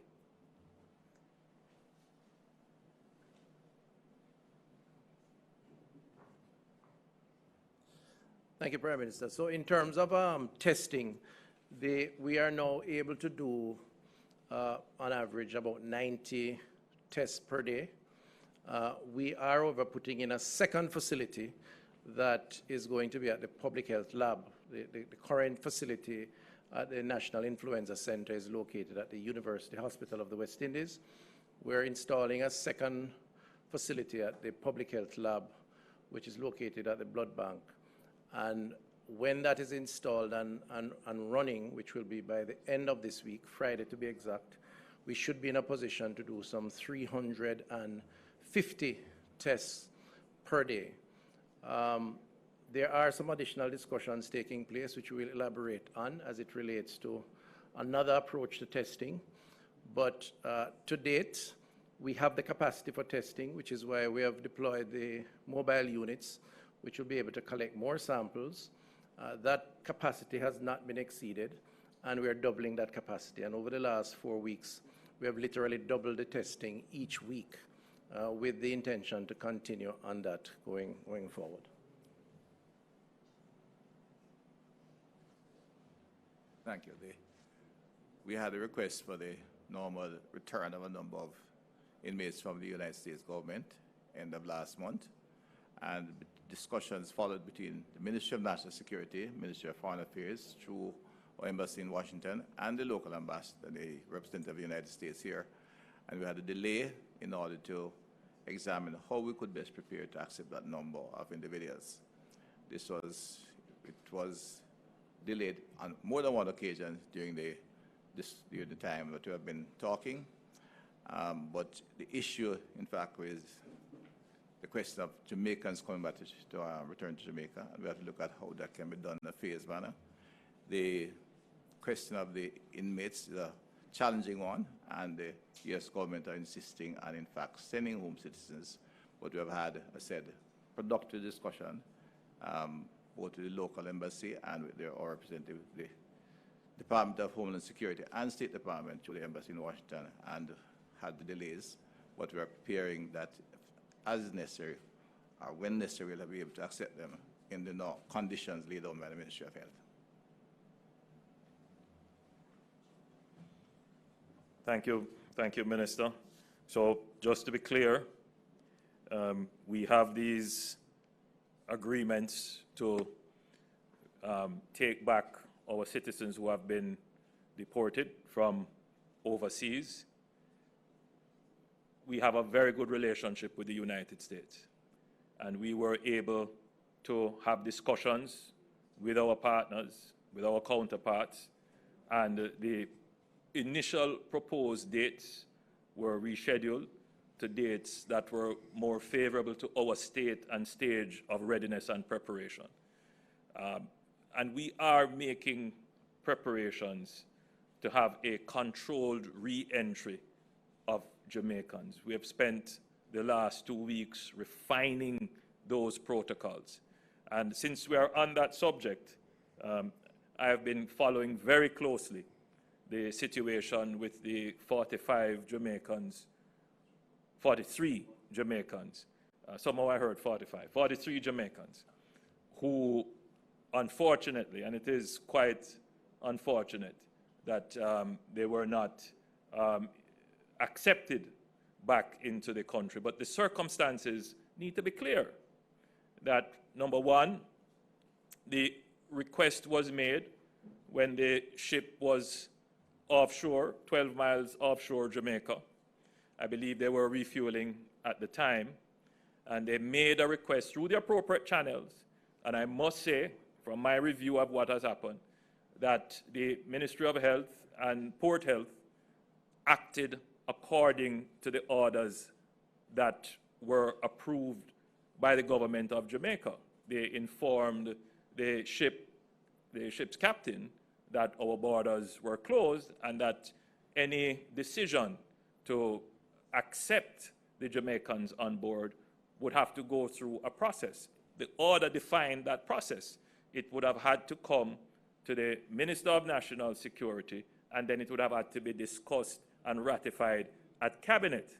Thank you, Prime Minister. So in terms of testing, we are now able to do, on average, about 90 tests per day. We are over putting in a second facility that is going to be at the Public Health Lab. The current facility at the National Influenza Center is located at the University Hospital of the West Indies. We're installing a second facility at the Public Health Lab, which is located at the blood bank. And when that is installed and running, which will be by the end of this week, Friday to be exact, we should be in a position to do some 350 tests per day. There are some additional discussions taking place, which we will elaborate on as it relates to another approach to testing. But to date, we have the capacity for testing, which is why we have deployed the mobile units, which will be able to collect more samples. That capacity has not been exceeded, and we are doubling that capacity. And over the last 4 weeks, we have literally doubled the testing each week with the intention to continue on that going forward. Thank you. We had a request for the normal return of a number of inmates from the United States government end of last month, and discussions followed between the Ministry of National Security, Ministry of Foreign Affairs, through our embassy in Washington and the local ambassador, the representative of the United States here. And we had a delay in order to examine how we could best prepare to accept that number of individuals. It was delayed on more than one occasion during the time that we have been talking. But the issue, in fact, was the question of Jamaicans coming back to return to Jamaica. And we have to look at how that can be done in a phased manner. The question of the inmates is a challenging one, and the U.S. government are insisting on, in fact, sending home citizens. But we have had, as I said, productive discussion, both with the local embassy and with our representative, the Department of Homeland Security and State Department, to the embassy in Washington, and had the delays. But we are preparing that as necessary, or when necessary, we'll be able to accept them in the conditions laid down by the Ministry of Health. Thank you, Minister. So just to be clear, we have these agreements to take back our citizens who have been deported from overseas. We have a very good relationship with the United States, and we were able to have discussions with our partners, with our counterparts, and the initial proposed dates were rescheduled to dates that were more favorable to our state and stage of readiness and preparation. And we are making preparations to have a controlled re-entry of Jamaicans. We have spent the last 2 weeks refining those protocols. And since we are on that subject, I have been following very closely the situation with the 43 Jamaicans, somehow I heard 43 Jamaicans, who unfortunately, and it is quite unfortunate that they were not accepted back into the country. But the circumstances need to be clear that, number one, the request was made when the ship was offshore, 12 miles offshore Jamaica. I believe they were refueling at the time, and they made a request through the appropriate channels. And I must say, from my review of what has happened, that the Ministry of Health and Port Health acted according to the orders that were approved by the government of Jamaica. They informed the ship's captain that our borders were closed and that any decision to accept the Jamaicans on board would have to go through a process. The order defined that process. It would have had to come to the Minister of National Security, and then it would have had to be discussed and ratified at Cabinet.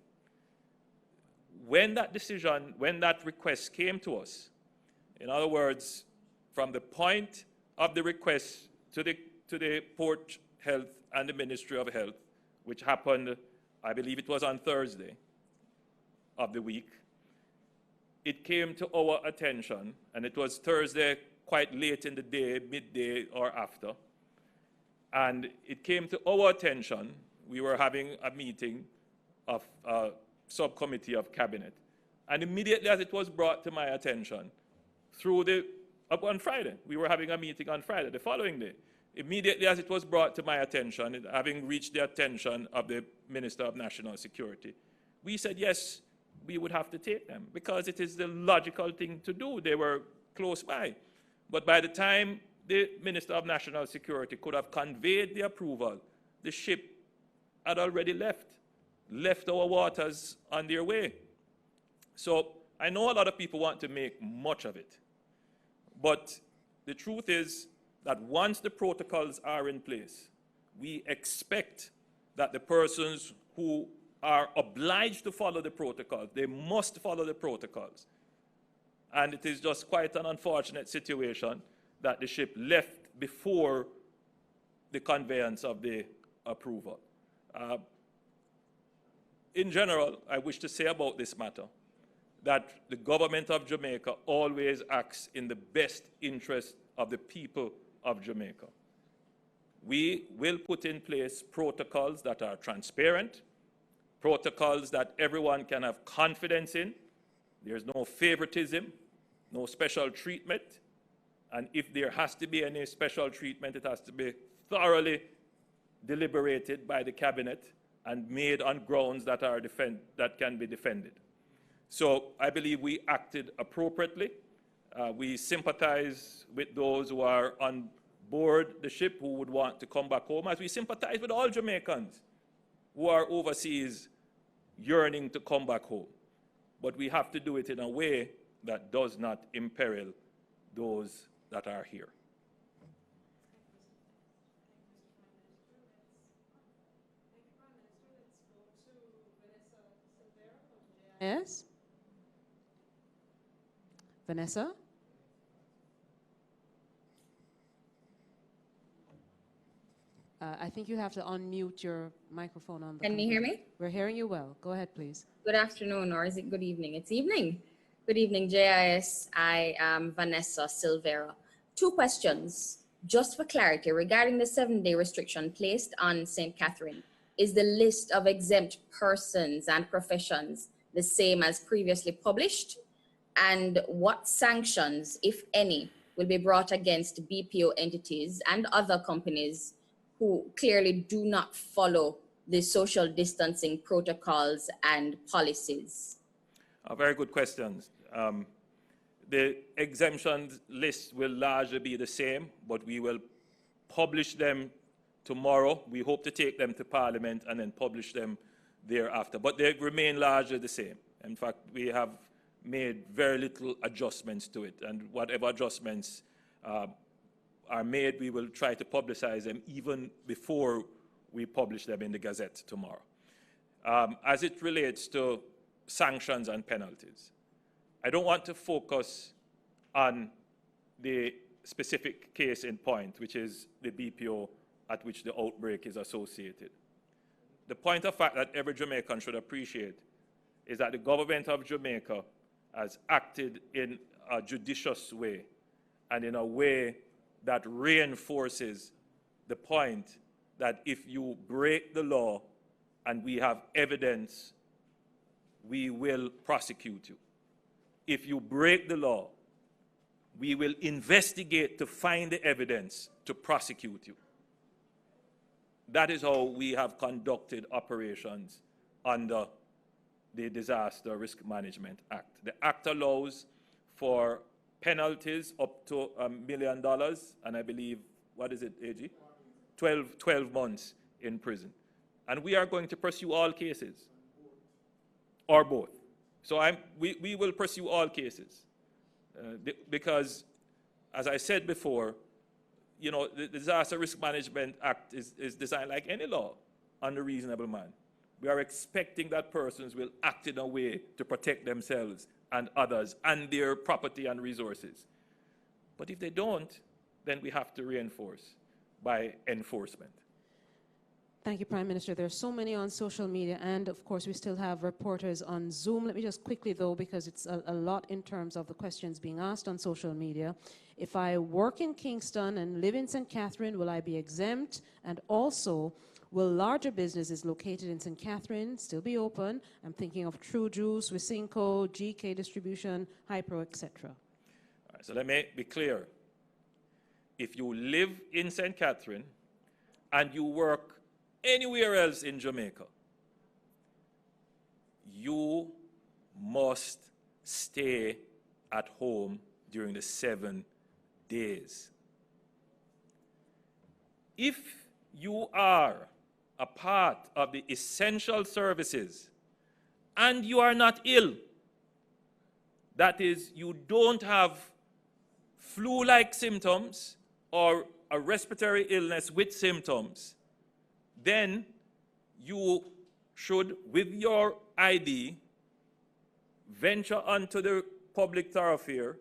When that decision, when that request came to us, in other words, from the point of the request to the Port Health and the Ministry of Health, which happened, I believe it was on Thursday of the week, it came to our attention, and it was Thursday quite late in the day, midday or after, and it came to our attention. We were having a meeting of a subcommittee of Cabinet, and immediately as it was brought to my attention, on Friday, we were having a meeting on Friday, the following day, immediately as it was brought to my attention, having reached the attention of the Minister of National Security, we said, yes, we would have to take them because it is the logical thing to do. They were close by. But by the time the Minister of National Security could have conveyed the approval, the ship had already left our waters on their way. So I know a lot of people want to make much of it, but the truth is that once the protocols are in place, we expect that the persons who are obliged to follow the protocols, they must follow the protocols. And it is just quite an unfortunate situation that the ship left before the conveyance of the approval. In general, I wish to say about this matter that the government of Jamaica always acts in the best interest of the people of Jamaica. We will put in place protocols that are transparent, protocols that everyone can have confidence in. There's no favoritism, no special treatment. And if there has to be any special treatment, it has to be thoroughly deliberated by the cabinet and made on grounds that can be defended. So I believe we acted appropriately. We sympathize with those who are on board the ship who would want to come back home, as we sympathize with all Jamaicans who are overseas yearning to come back home. But we have to do it in a way that does not imperil those that are here. Yes? Vanessa? I think you have to unmute your microphone on the Can you hear me? We're hearing you well. Go ahead, please. Good afternoon, or is it good evening? It's evening. Good evening, JIS. I am Vanessa Silvera. 2 questions, just for clarity, regarding the 7-day restriction placed on St. Catherine. Is the list of exempt persons and professions the same as previously published? And what sanctions, if any, will be brought against BPO entities and other companies who clearly do not follow the social distancing protocols and policies? Very good questions. The exemptions list will largely be the same, but we will publish them tomorrow. We hope to take them to Parliament and then publish them thereafter. But they remain largely the same. In fact, we have made very little adjustments to it. And whatever adjustments are made, we will try to publicize them even before we publish them in the Gazette tomorrow. As it relates to sanctions and penalties, I don't want to focus on the specific case in point, which is the BPO at which the outbreak is associated. The point of fact that every Jamaican should appreciate is that the government of Jamaica has acted in a judicious way and in a way that reinforces the point that if you break the law and we have evidence, we will prosecute you. If you break the law, we will investigate to find the evidence to prosecute you. That is how we have conducted operations under the Disaster Risk Management Act. The Act allows for penalties up to $1 million, and I believe, what is it, AG? 12 months in prison. And we are going to pursue all cases, or both. So we will pursue all cases, because, as I said before, you know, the Disaster Risk Management Act is designed like any law on the reasonable man. We are expecting that persons will act in a way to protect themselves and others and their property and resources. But if they don't, then we have to reinforce by enforcement. Thank you, Prime Minister. There are so many on social media, and of course we still have reporters on Zoom. Let me just quickly, though, because it's a lot in terms of the questions being asked on social media. If I work in Kingston and live in St. Catherine, will I be exempt? And also, will larger businesses located in St. Catherine still be open? I'm thinking of True Juice, Wysinco, GK Distribution, Hypro, etc. All right, so let me be clear. If you live in St. Catherine and you work anywhere else in Jamaica, you must stay at home during the 7 days. If you are a part of the essential services and you are not ill, that is, you don't have flu-like symptoms or a respiratory illness with symptoms, then you should, with your ID, venture onto the public thoroughfare,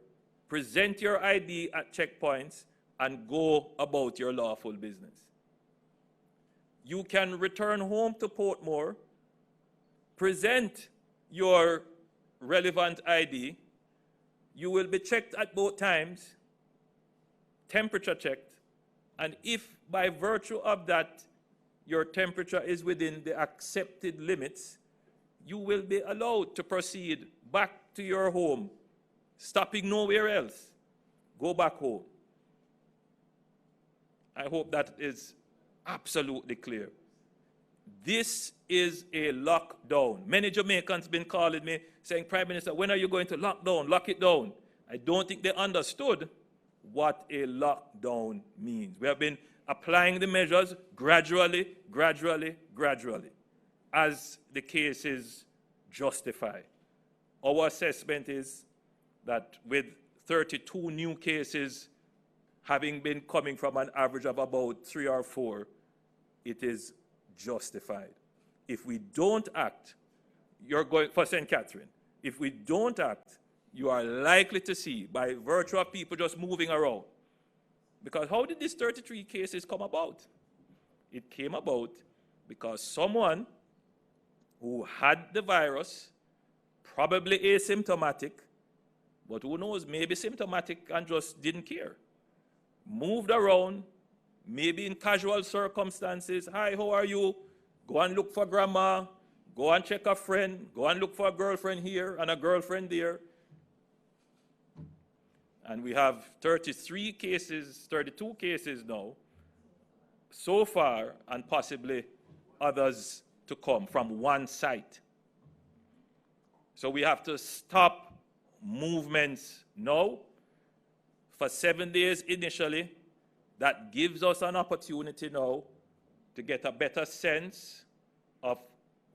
present your ID at checkpoints, and go about your lawful business. You can return home to Portmore, present your relevant ID. You will be checked at both times, temperature checked, and if by virtue of that, your temperature is within the accepted limits, you will be allowed to proceed back to your home, stopping nowhere else. Go back home. I hope that is absolutely clear. This is a lockdown. Many Jamaicans been calling me saying, Prime Minister, when are you going to lock down? Lock it down. I don't think they understood what a lockdown means. We have been applying the measures gradually, as the cases justify. Our assessment is that with 32 new cases having been coming from an average of about 3 or 4, it is justified. If we don't act, you're going for St. Catherine. If we don't act, you are likely to see, by virtue of people just moving around. Because how did these 33 cases come about? It came about because someone who had the virus, probably asymptomatic, but who knows, maybe symptomatic and just didn't care, moved around, maybe in casual circumstances. Hi, how are you? Go and look for grandma. Go and check a friend. Go and look for a girlfriend here and a girlfriend there. And we have 33 cases, 32 cases now, so far, and possibly others to come from one site. So we have to stop movements now for 7 days initially. That gives us an opportunity now to get a better sense of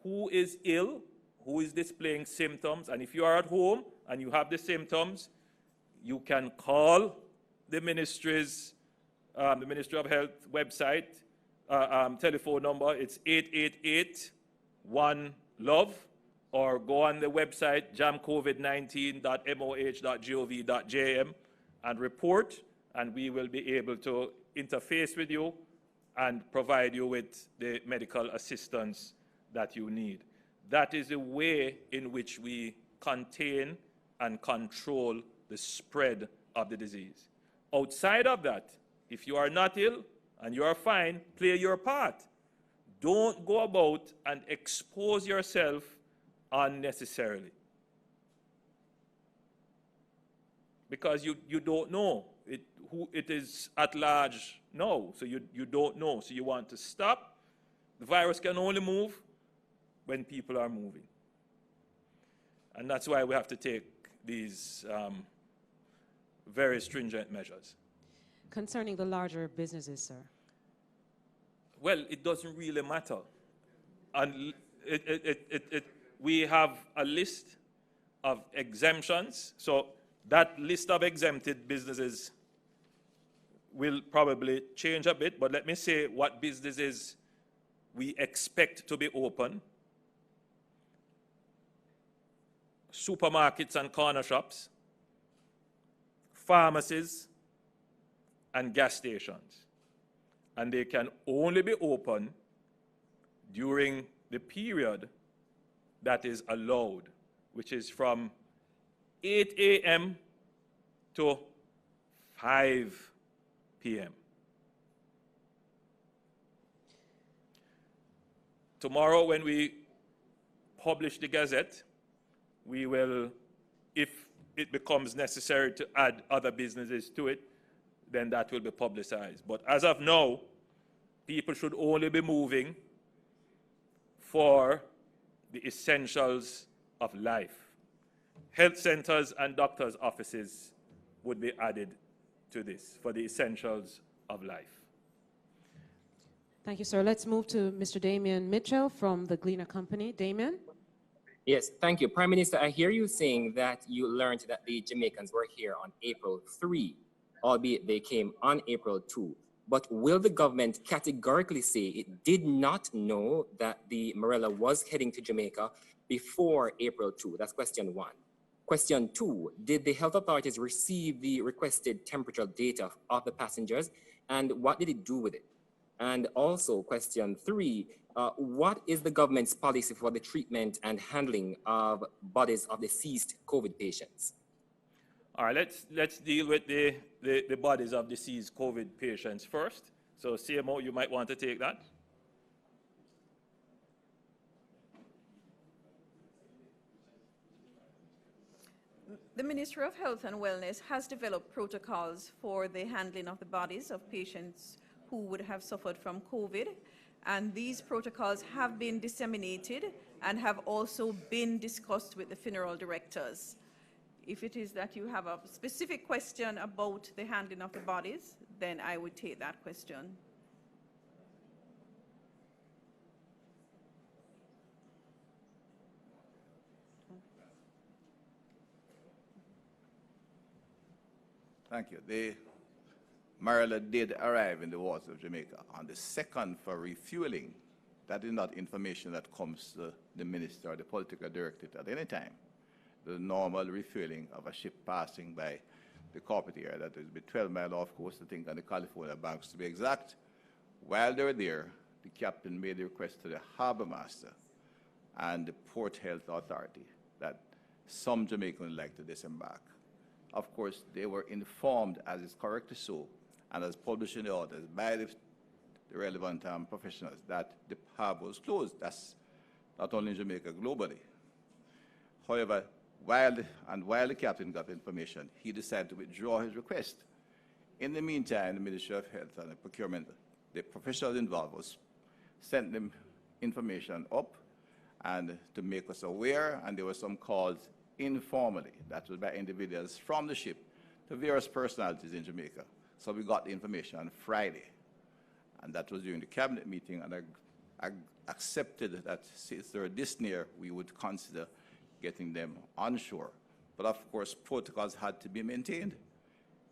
who is ill, who is displaying symptoms. And if you are at home and you have the symptoms, you can call the Ministry's, the Ministry of Health website, telephone number. It's 888-1-LOVE, or go on the website jamcovid19.moh.gov.jm and report, and we will be able to interface with you and provide you with the medical assistance that you need. That is the way in which we contain and control the spread of the disease. Outside of that, if you are not ill and you are fine, play your part. Don't go about and expose yourself unnecessarily. Because you don't know who it is at large now, so you don't know. So you want to stop. The virus can only move when people are moving. And that's why we have to take these very stringent measures. Concerning the larger businesses, sir? Well, it doesn't really matter. And we have a list of exemptions. So that list of exempted businesses will probably change a bit, but let me say what businesses we expect to be open. Supermarkets and corner shops, pharmacies, and gas stations. And they can only be open during the period that is allowed, which is from 8 a.m. to 5 p.m. Tomorrow, when we publish the Gazette, we will, if it becomes necessary to add other businesses to it, then that will be publicized. But as of now, people should only be moving for the essentials of life. Health centers and doctors' offices would be added to this for the essentials of life. Thank you, sir. Let's move to Mr. Damien Mitchell from the Gleaner Company. Damien? Yes, thank you. Prime Minister, I hear you saying that you learned that the Jamaicans were here on April 3, albeit they came on April 2. But will the government categorically say it did not know that the Morella was heading to Jamaica before April 2? That's question 1. Question 2, did the health authorities receive the requested temperature data of the passengers, and what did it do with it? And also question 3, what is the government's policy for the treatment and handling of bodies of deceased COVID patients? All right, let's deal with the bodies of deceased COVID patients first. So CMO, you might want to take that. The Ministry of Health and Wellness has developed protocols for the handling of the bodies of patients who would have suffered from COVID, and these protocols have been disseminated and have also been discussed with the funeral directors. If it is that you have a specific question about the handling of the bodies, then I would take that question. Thank you. The Marilla did arrive in the waters of Jamaica on the 2nd for refueling. That is not information that comes to the minister or the political directorate at any time. The normal refueling of a ship passing by the corporate area, that is 12 miles off coast, I think, on the California banks to be exact. While they were there, the captain made a request to the harbor master and the Port Health Authority that some Jamaicans would like to disembark. Of course, they were informed, as is correctly so, and as published in the orders by the relevant professionals, that the harbor was closed. That's not only in Jamaica, globally. However, while the captain got information, he decided to withdraw his request. In the meantime, the Ministry of Health and the Procurement, the professionals involved, was sent them information up and to make us aware, and there were some calls informally, that was by individuals from the ship to various personalities in Jamaica. So we got the information on Friday, and that was during the cabinet meeting, and I accepted that since they're this near, we would consider getting them onshore. But of course, protocols had to be maintained.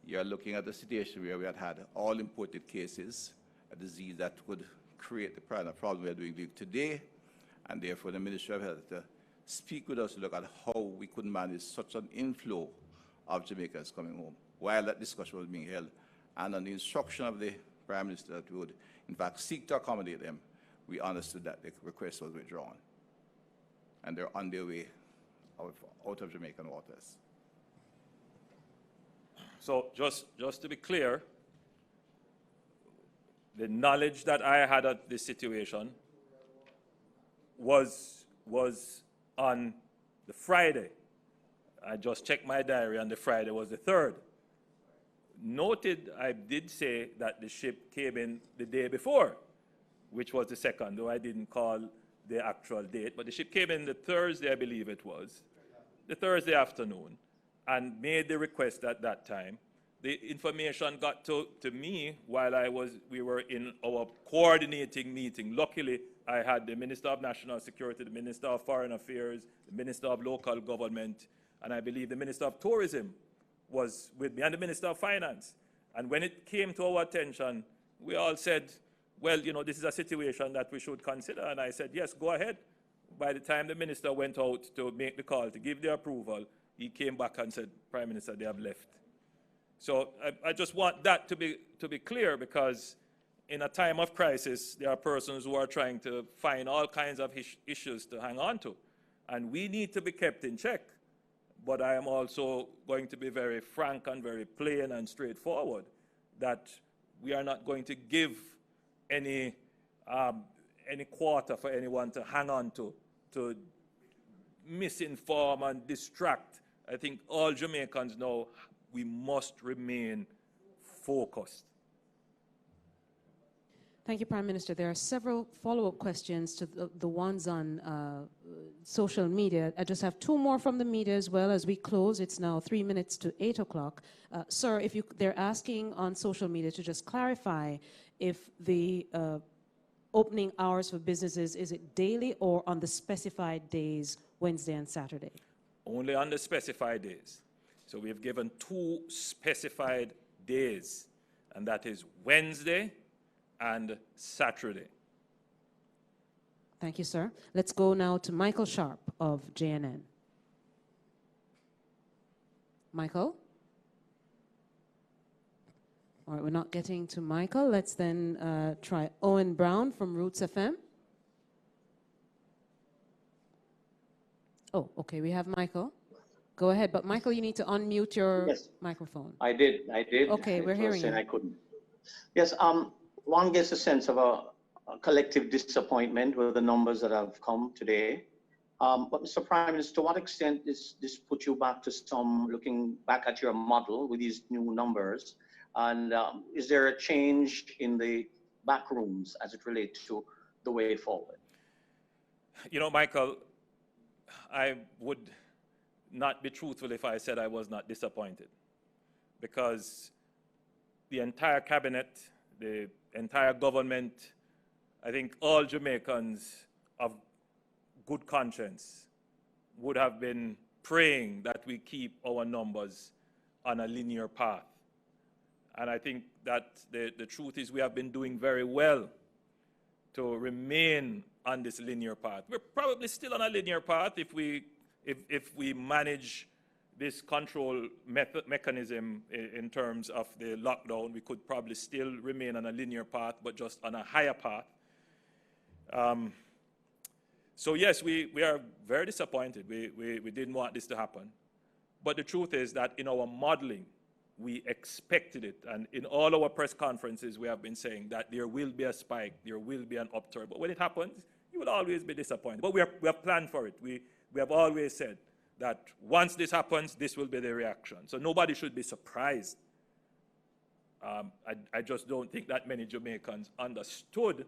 You're looking at a situation where we had all imported cases, a disease that would create the problem we are doing today, and therefore the Ministry of Health speak with us to look at how we could manage such an inflow of Jamaicans coming home while that discussion was being held. And on the instruction of the Prime Minister that we would, in fact, seek to accommodate them, we understood that the request was withdrawn. And they're on their way out of Jamaican waters. So just to be clear, the knowledge that I had of this situation was on the Friday. I just checked my diary, and the Friday was the 3rd. Noted, I did say that the ship came in the day before, which was the 2nd, though I didn't call the actual date, but the ship came in the Thursday, I believe it was, the Thursday afternoon, and made the request at that time. The information got to me while we were in our coordinating meeting. Luckily, I had the Minister of National Security, the Minister of Foreign Affairs, the Minister of Local Government, and I believe the Minister of Tourism was with me, and the Minister of Finance. And when it came to our attention, we all said, well, you know, this is a situation that we should consider. And I said, yes, go ahead. By the time the minister went out to make the call, to give the approval, he came back and said, Prime Minister, they have left. So I just want that to be clear, because in a time of crisis, there are persons who are trying to find all kinds of issues to hang on to. And we need to be kept in check. But I am also going to be very frank and very plain and straightforward that we are not going to give any quarter for anyone to hang on to misinform and distract. I think all Jamaicans know we must remain focused. Thank you, Prime Minister. There are several follow-up questions to the ones on social media. I just have 2 more from the media as well as we close. It's now 3 minutes to 8 o'clock. Sir, they're asking on social media to just clarify if the opening hours for businesses, is it daily or on the specified days, Wednesday and Saturday? Only on the specified days. So we have given 2 specified days, and that is Wednesday and Saturday. Thank you, sir. Let's go now to Michael Sharp of JNN. Michael? All right, we're not getting to Michael. Let's then try Owen Brown from Roots FM. Oh, okay, we have Michael. Go ahead, but Michael, you need to unmute your microphone. I did. Okay, we're hearing you. I couldn't. Yes, one gets a sense of a collective disappointment with the numbers that have come today. But Mr. Prime Minister, to what extent does this put you back to some looking back at your model with these new numbers? And is there a change in the back rooms as it relates to the way forward? You know, Michael, I would not be truthful if I said I was not disappointed, because the entire cabinet, the entire government, I think all Jamaicans of good conscience would have been praying that we keep our numbers on a linear path. And I think that the truth is we have been doing very well to remain on this linear path. We're probably still on a linear path if we manage this control mechanism in terms of the lockdown. We could probably still remain on a linear path, but just on a higher path. So yes, we are very disappointed. We didn't want this to happen. But the truth is that in our modeling, we expected it. And in all our press conferences, we have been saying that there will be a spike, there will be an upturn. But when it happens, you will always be disappointed. But we have planned for it. We have always said that once this happens, this will be the reaction. So nobody should be surprised. I just don't think that many Jamaicans understood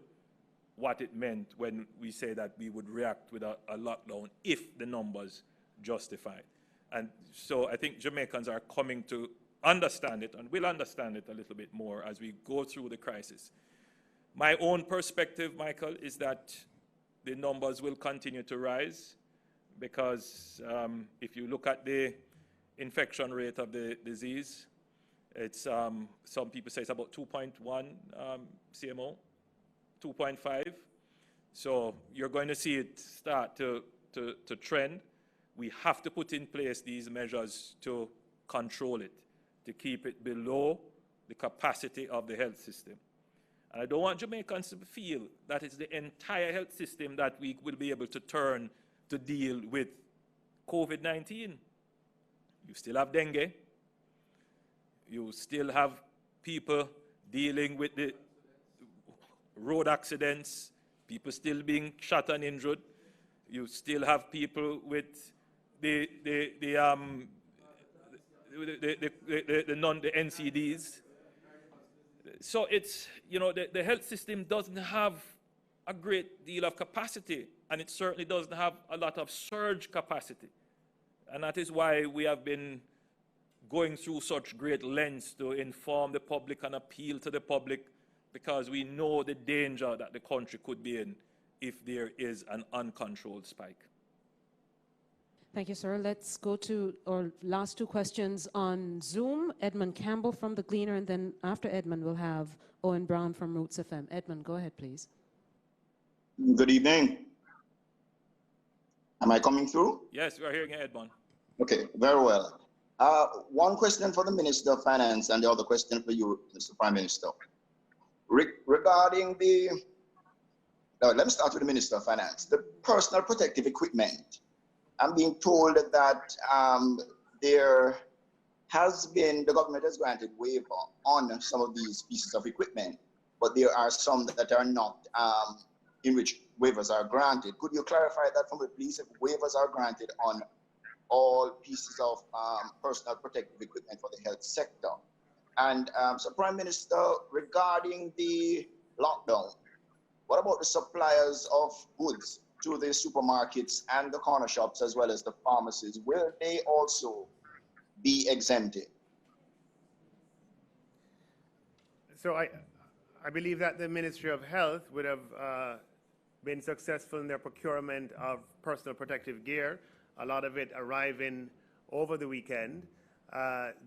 what it meant when we say that we would react with a lockdown if the numbers justify it. And so I think Jamaicans are coming to understand it, and will understand it a little bit more as we go through the crisis. My own perspective, Michael, is that the numbers will continue to rise, because if you look at the infection rate of the disease, it's some people say it's about 2.1 CMO, 2.5. So you're going to see it start to trend. We have to put in place these measures to control it, to keep it below the capacity of the health system. And I don't want Jamaicans to feel that it's the entire health system that we will be able to turn to deal with COVID-19. You still have dengue. You still have people dealing with the road accidents, people still being shot and injured. You still have people with the NCDs. So it's, you know, the health system doesn't have a great deal of capacity, and it certainly doesn't have a lot of surge capacity. And that is why we have been going through such great lengths to inform the public and appeal to the public, because we know the danger that the country could be in if there is an uncontrolled spike. Thank you, sir. Let's go to our last two questions on Zoom. Edmund Campbell from The Gleaner, and then after Edmund, we'll have Owen Brown from Roots FM. Edmund, go ahead, please. Good evening. Am I coming through? Yes, we are hearing you, Edmund. Okay, very well. One question for the Minister of Finance and the other question for you, Mr. Prime Minister. Regarding the, let me start with the Minister of Finance. The personal protective equipment. I'm being told that there has been, the government has granted waiver on some of these pieces of equipment, but there are some that are not, in which waivers are granted. Could you clarify that for me, please, if waivers are granted on all pieces of personal protective equipment for the health sector? And so, Prime Minister, regarding the lockdown, what about the suppliers of goods to the supermarkets and the corner shops as well as the pharmacies? Will they also be exempted? So I believe that the Ministry of Health would have been successful in their procurement of personal protective gear, a lot of it arriving over the weekend.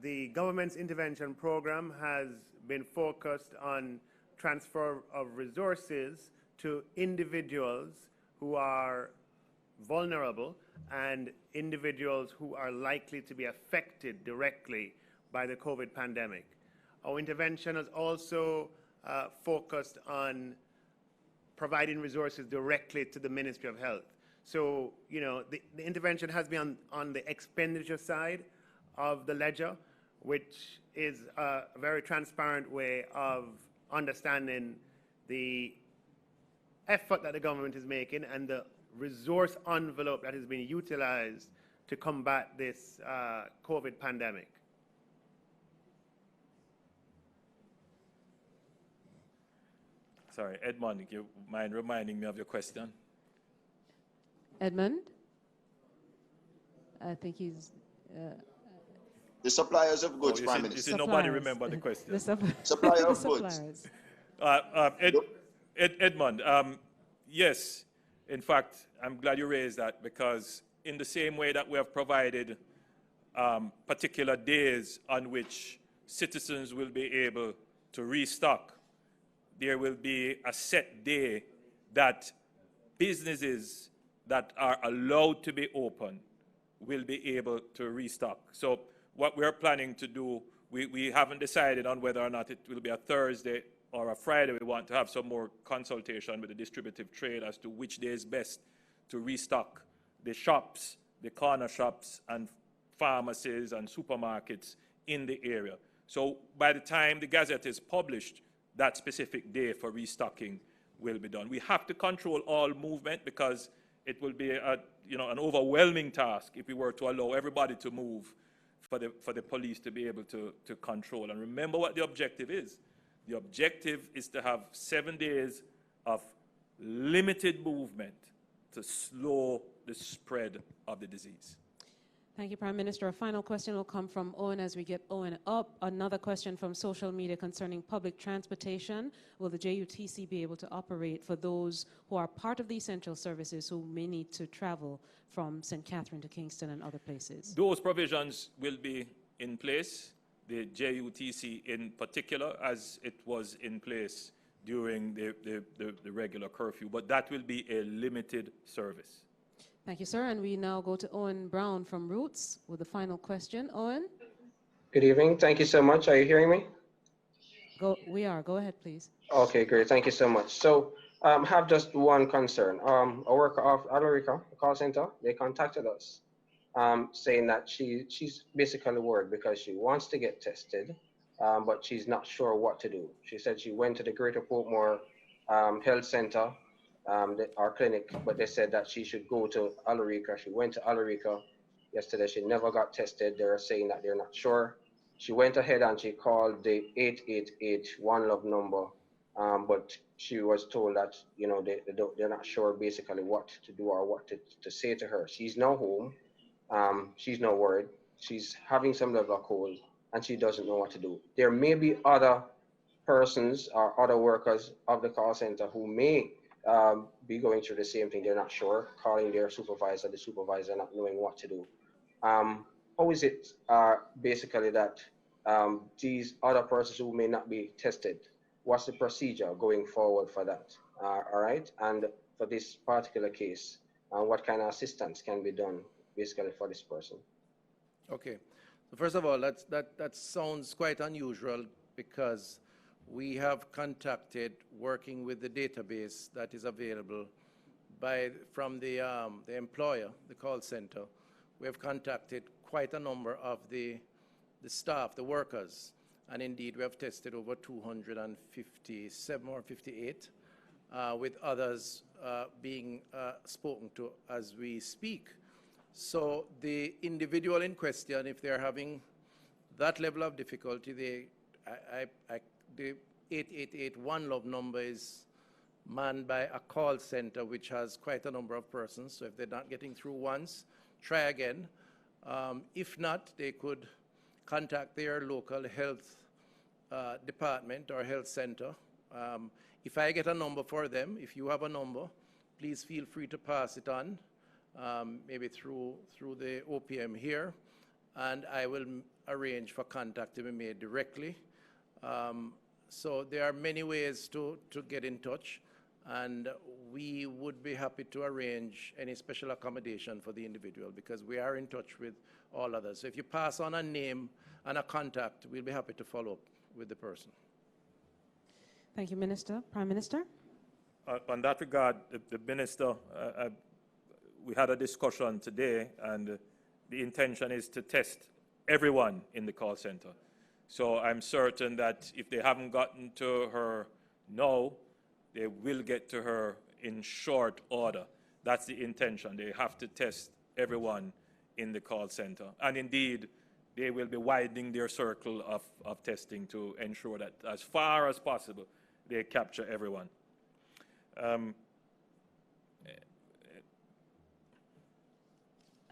The government's intervention program has been focused on transfer of resources to individuals who are vulnerable and individuals who are likely to be affected directly by the COVID pandemic. Our intervention has also focused on providing resources directly to the Ministry of Health. So, you know, the intervention has been on the expenditure side of the ledger, which is a very transparent way of understanding the effort that the government is making and the resource envelope that is being utilized to combat this COVID pandemic. Sorry, Edmund, you mind reminding me of your question? Edmund? I think he's... The suppliers of goods, Oh, Prime you Minister. see, nobody remember the question. Supplier the of goods. suppliers. Edmund, yes, in fact, I'm glad you raised that, because in the same way that we have provided particular days on which citizens will be able to restock, there will be a set day that businesses that are allowed to be open will be able to restock. So what we're planning to do, we haven't decided on whether or not it will be a Thursday or a Friday. We want to have some more consultation with the distributive trade as to which day is best to restock the shops, the corner shops and pharmacies and supermarkets in the area. So by the time the Gazette is published, that specific day for restocking will be done. We have to control all movement, because it will be an overwhelming task if we were to allow everybody to move for the police to be able to control. And remember what the objective is. The objective is to have 7 days of limited movement to slow the spread of the disease. Thank you, Prime Minister. A final question will come from Owen as we get Owen up. Another question from social media concerning public transportation. Will the JUTC be able to operate for those who are part of the essential services who may need to travel from St. Catherine to Kingston and other places? Those provisions will be in place, the JUTC in particular, as it was in place during the regular curfew, but that will be a limited service. Thank you, sir. And we now go to Owen Brown from Roots with the final question. Owen? Good evening. Thank you so much. Are you hearing me? We are. Go ahead, please. Okay, great. Thank you so much. So have just one concern. A worker of Alarica, the call center, they contacted us saying that she's basically worried because she wants to get tested, but she's not sure what to do. She said she went to the Greater Portmore Health Center, our clinic, but they said that she should go to Alarica. She went to Alarica yesterday. She never got tested. They're saying that they're not sure. She went ahead and she called the 888 One Love number, but she was told that they're not sure basically what to do or what to say to her. She's now home. She's not worried. She's having some level of cold and she doesn't know what to do. There may be other persons or other workers of the call center who may be going through the same thing. They're not sure, calling their supervisor, the supervisor not knowing what to do. How is it basically that these other persons who may not be tested, what's the procedure going forward for that? All right, and for this particular case, what kind of assistance can be done basically for this person? Okay, so first of all, that sounds quite unusual, because we have contacted, working with the database that is available from the employer, the call center. We have contacted quite a number of the staff, the workers, and indeed we have tested over 257 or 58, with others being spoken to as we speak. So the individual in question, if they're having that level of difficulty, the 888 One Love number is manned by a call center which has quite a number of persons. So if they're not getting through once, try again. If not, they could contact their local health department or health center. If I get a number for them, if you have a number, please feel free to pass it on, maybe through the OPM here, and I will arrange for contact to be made directly. So there are many ways to get in touch, and we would be happy to arrange any special accommodation for the individual, because we are in touch with all others. So if you pass on a name and a contact, we'll be happy to follow up with the person. Thank you, Minister. Prime Minister? On that regard, the Minister, we had a discussion today, and the intention is to test everyone in the call center. So I'm certain that if they haven't gotten to her now, they will get to her in short order. That's the intention. They have to test everyone in the call center. And indeed, they will be widening their circle of testing to ensure that as far as possible, they capture everyone.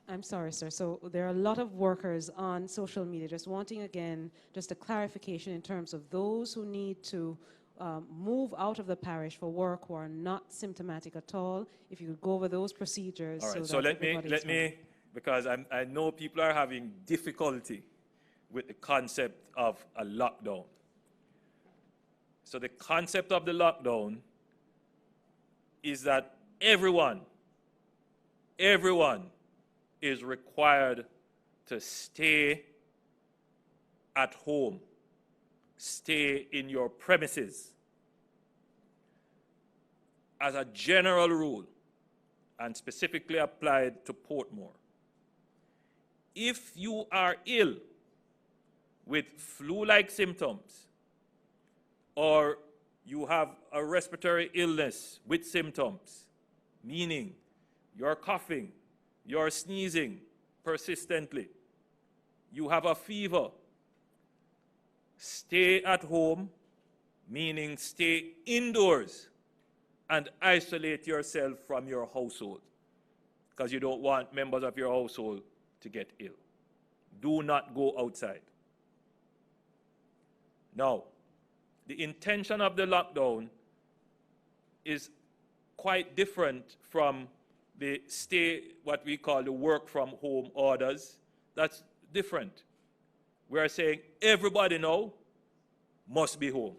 I'm sorry, sir. So there are a lot of workers on social media just wanting, again, just a clarification in terms of those who need to move out of the parish for work who are not symptomatic at all. If you could go over those procedures. All right, so let me, because I know people are having difficulty with the concept of a lockdown. So the concept of the lockdown is that everyone is required to stay at home, stay in your premises. As a general rule, and specifically applied to Portmore, if you are ill with flu-like symptoms, or you have a respiratory illness with symptoms, meaning you're coughing, you're sneezing persistently, you have a fever, stay at home, meaning stay indoors and isolate yourself from your household, because you don't want members of your household to get ill. Do not go outside. Now, the intention of the lockdown is quite different from the what we call the work from home orders. That's different. We are saying everybody now must be home,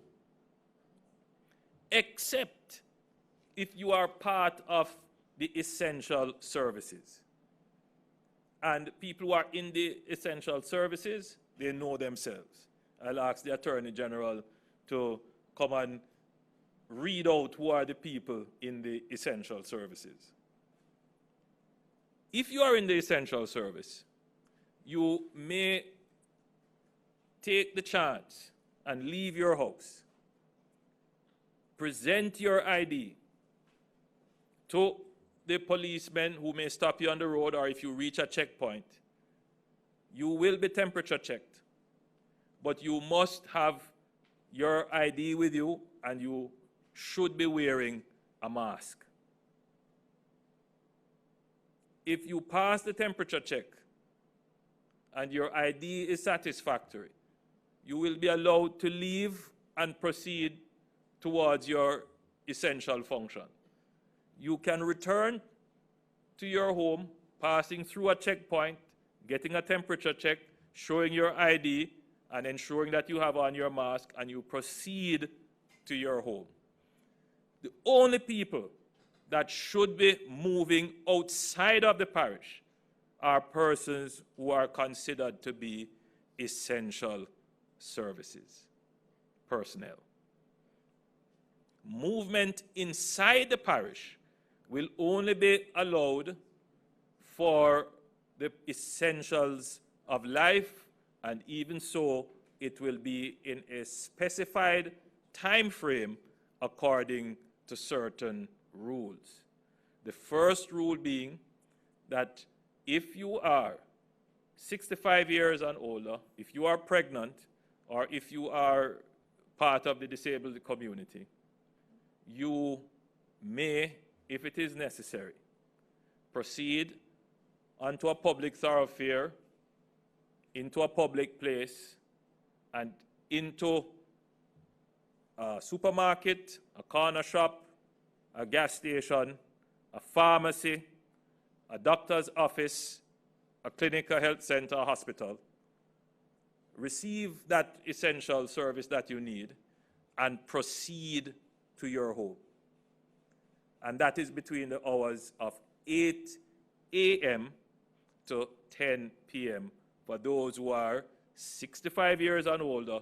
except if you are part of the essential services. And people who are in the essential services, they know themselves. I'll ask the Attorney General to come and read out who are the people in the essential services. If you are in the essential service, you may take the chance and leave your house. Present your ID to the policemen who may stop you on the road, or if you reach a checkpoint. You will be temperature checked, but you must have your ID with you, and you should be wearing a mask. If you pass the temperature check and your ID is satisfactory, you will be allowed to leave and proceed towards your essential function. You can return to your home, passing through a checkpoint, getting a temperature check, showing your ID, and ensuring that you have on your mask, and you proceed to your home. The only people that should be moving outside of the parish are persons who are considered to be essential services personnel. Movement inside the parish will only be allowed for the essentials of life, and even so, it will be in a specified time frame according to certain rules. The first rule being that if you are 65 years and older, if you are pregnant, or if you are part of the disabled community, you may, if it is necessary, proceed onto a public thoroughfare, into a public place, and into a supermarket, a corner shop, a gas station, a pharmacy, a doctor's office, a clinic, a health center, a hospital. Receive that essential service that you need and proceed to your home. And that is between the hours of 8 a.m. to 10 p.m. for those who are 65 years and older,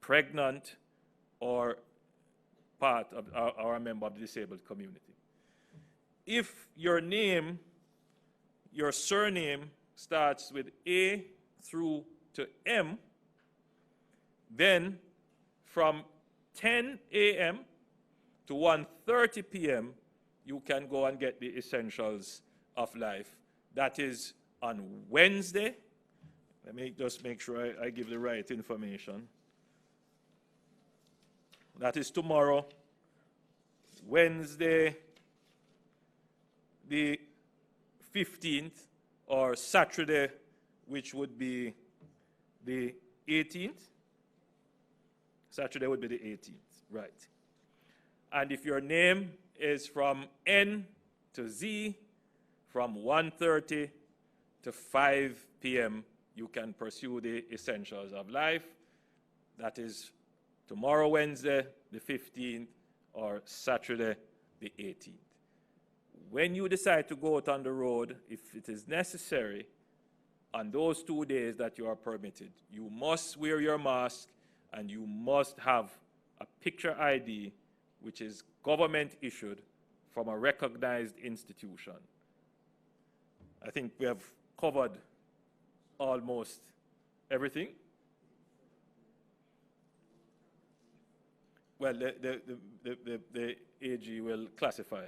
pregnant, or part of or a member of the disabled community. If your name, your surname starts with A through to M, Then from 10 a.m. to 1:30 p.m., you can go and get the essentials of life. That is on Wednesday. Let me just make sure I give the right information. That is tomorrow, Wednesday, the 15th, or Saturday, which would be the 18th. Saturday would be the 18th, right. And if your name is from N to Z, from 1:30 to 5 p.m., you can pursue the essentials of life. That is tomorrow, Wednesday, the 15th, or Saturday, the 18th. When you decide to go out on the road, if it is necessary, on those 2 days that you are permitted, you must wear your mask and you must have a picture ID, which is government issued from a recognized institution. I think we have covered almost everything. Well, the AG will classify.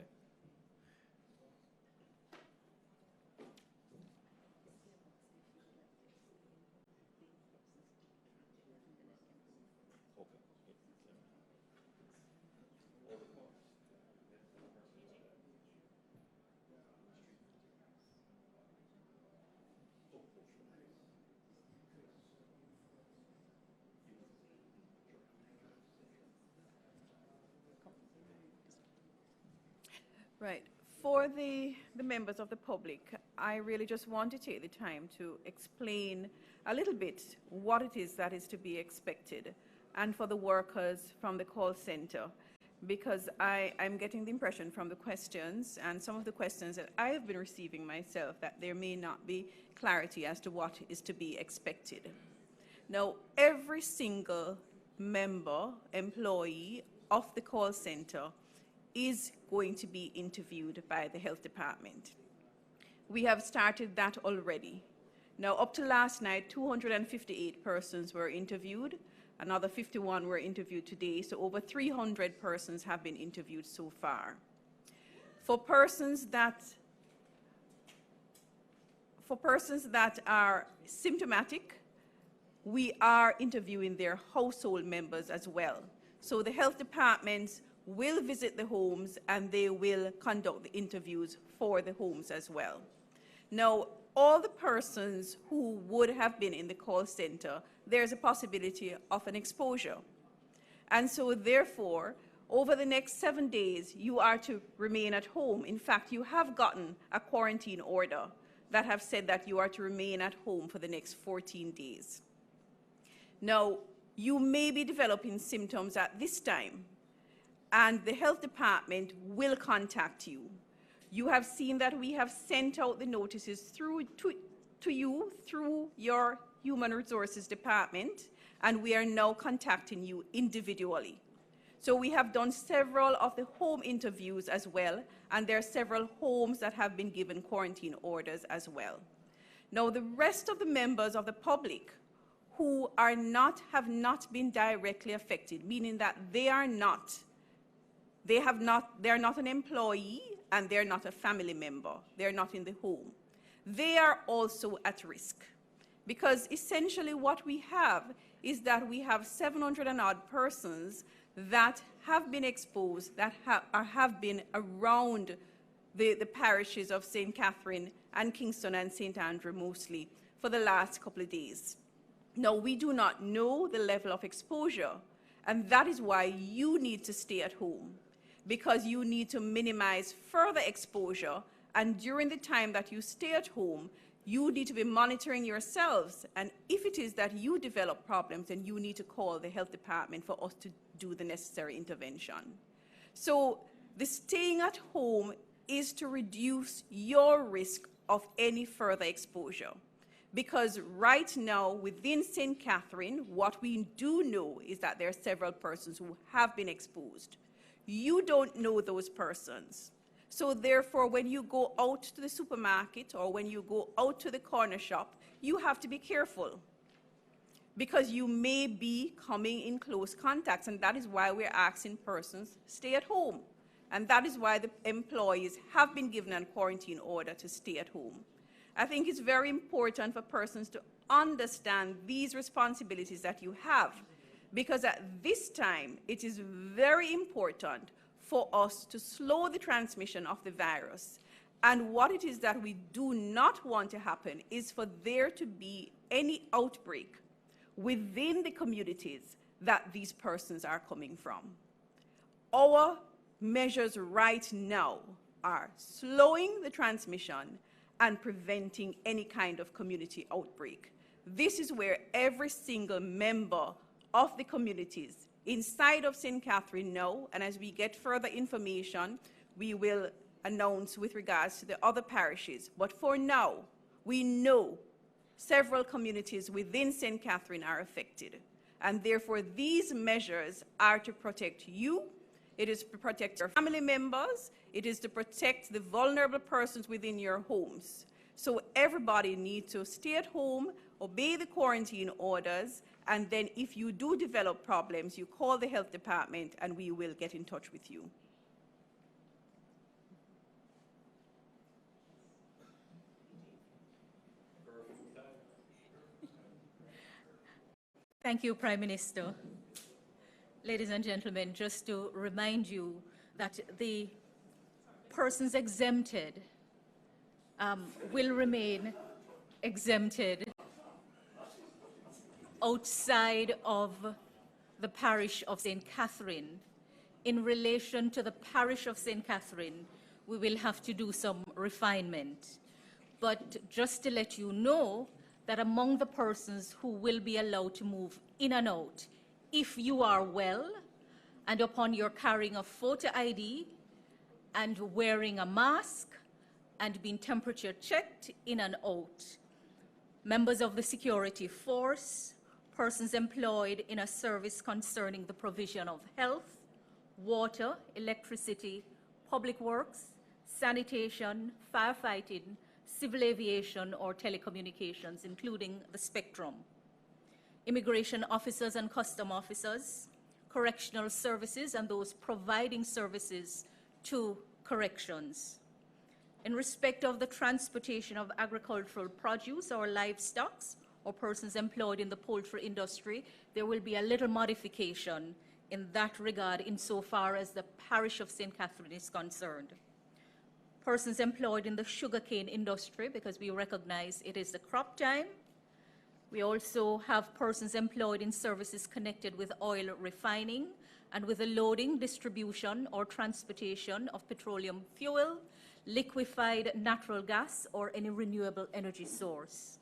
Right. For the members of the public, I really just want to take the time to explain a little bit what it is that is to be expected, and for the workers from the call center, because I'm getting the impression from the questions and some of the questions that I have been receiving myself that there may not be clarity as to what is to be expected. Now, every single member, employee of the call center is going to be interviewed by the health department. We have started that already. Now, up to last night, 258 persons were interviewed. Another 51 were interviewed today, so over 300 persons have been interviewed so far. For persons that are symptomatic, we are interviewing their household members as well. So the health departments will visit the homes and they will conduct the interviews for the homes as well. Now, all the persons who would have been in the call center, there's a possibility of an exposure. And so therefore, over the next 7 days, you are to remain at home. In fact, you have gotten a quarantine order that have said that you are to remain at home for the next 14 days. Now, you may be developing symptoms at this time, and the health department will contact you. You have seen that we have sent out the notices to you through your Human Resources Department, and we are now contacting you individually. So we have done several of the home interviews as well, and there are several homes that have been given quarantine orders as well. Now, the rest of the members of the public who have not been directly affected, meaning that they are not an employee and they're not a family member, they're not in the home. They are also at risk, because essentially what we have is that we have 700 and odd persons that have been exposed, that have been around the parishes of St. Catherine and Kingston and St. Andrew mostly for the last couple of days. Now, we do not know the level of exposure, and that is why you need to stay at home, because you need to minimize further exposure. And during the time that you stay at home, you need to be monitoring yourselves. And if it is that you develop problems, then you need to call the health department for us to do the necessary intervention. So the staying at home is to reduce your risk of any further exposure. Because right now, within St. Catherine, what we do know is that there are several persons who have been exposed. You don't know those persons. So therefore, when you go out to the supermarket or when you go out to the corner shop, you have to be careful. because you may be coming in close contacts, and that is why we're asking persons stay at home. And that is why the employees have been given a quarantine order to stay at home. I think it's very important for persons to understand these responsibilities that you have, because at this time, it is very important for us to slow the transmission of the virus. And what it is that we do not want to happen is for there to be any outbreak within the communities that these persons are coming from. Our measures right now are slowing the transmission and preventing any kind of community outbreak. This is where every single member of the communities inside of St. Catherine know, and as we get further information, we will announce with regards to the other parishes. But for now, we know several communities within St. Catherine are affected. And therefore, these measures are to protect you. It is to protect your family members. It is to protect the vulnerable persons within your homes. So everybody needs to stay at home, obey the quarantine orders, and then if you do develop problems, you call the health department and we will get in touch with you. Thank you, Prime Minister. Ladies and gentlemen, just to remind you that the persons exempted will remain exempted outside of the parish of St. Catherine. In relation to the parish of St. Catherine, we will have to do some refinement. But just to let you know that among the persons who will be allowed to move in and out, if you are well and upon your carrying a photo ID and wearing a mask and being temperature checked in and out, members of the security force, persons employed in a service concerning the provision of health, water, electricity, public works, sanitation, firefighting, civil aviation, or telecommunications, including the spectrum, immigration officers and custom officers, correctional services, and those providing services to corrections. In respect of the transportation of agricultural produce or livestock, or persons employed in the poultry industry, there will be a little modification in that regard insofar as the parish of St. Catherine is concerned. Persons employed in the sugarcane industry, because we recognize it is the crop time. We also have persons employed in services connected with oil refining and with the loading, distribution, or transportation of petroleum fuel, liquefied natural gas, or any renewable energy source.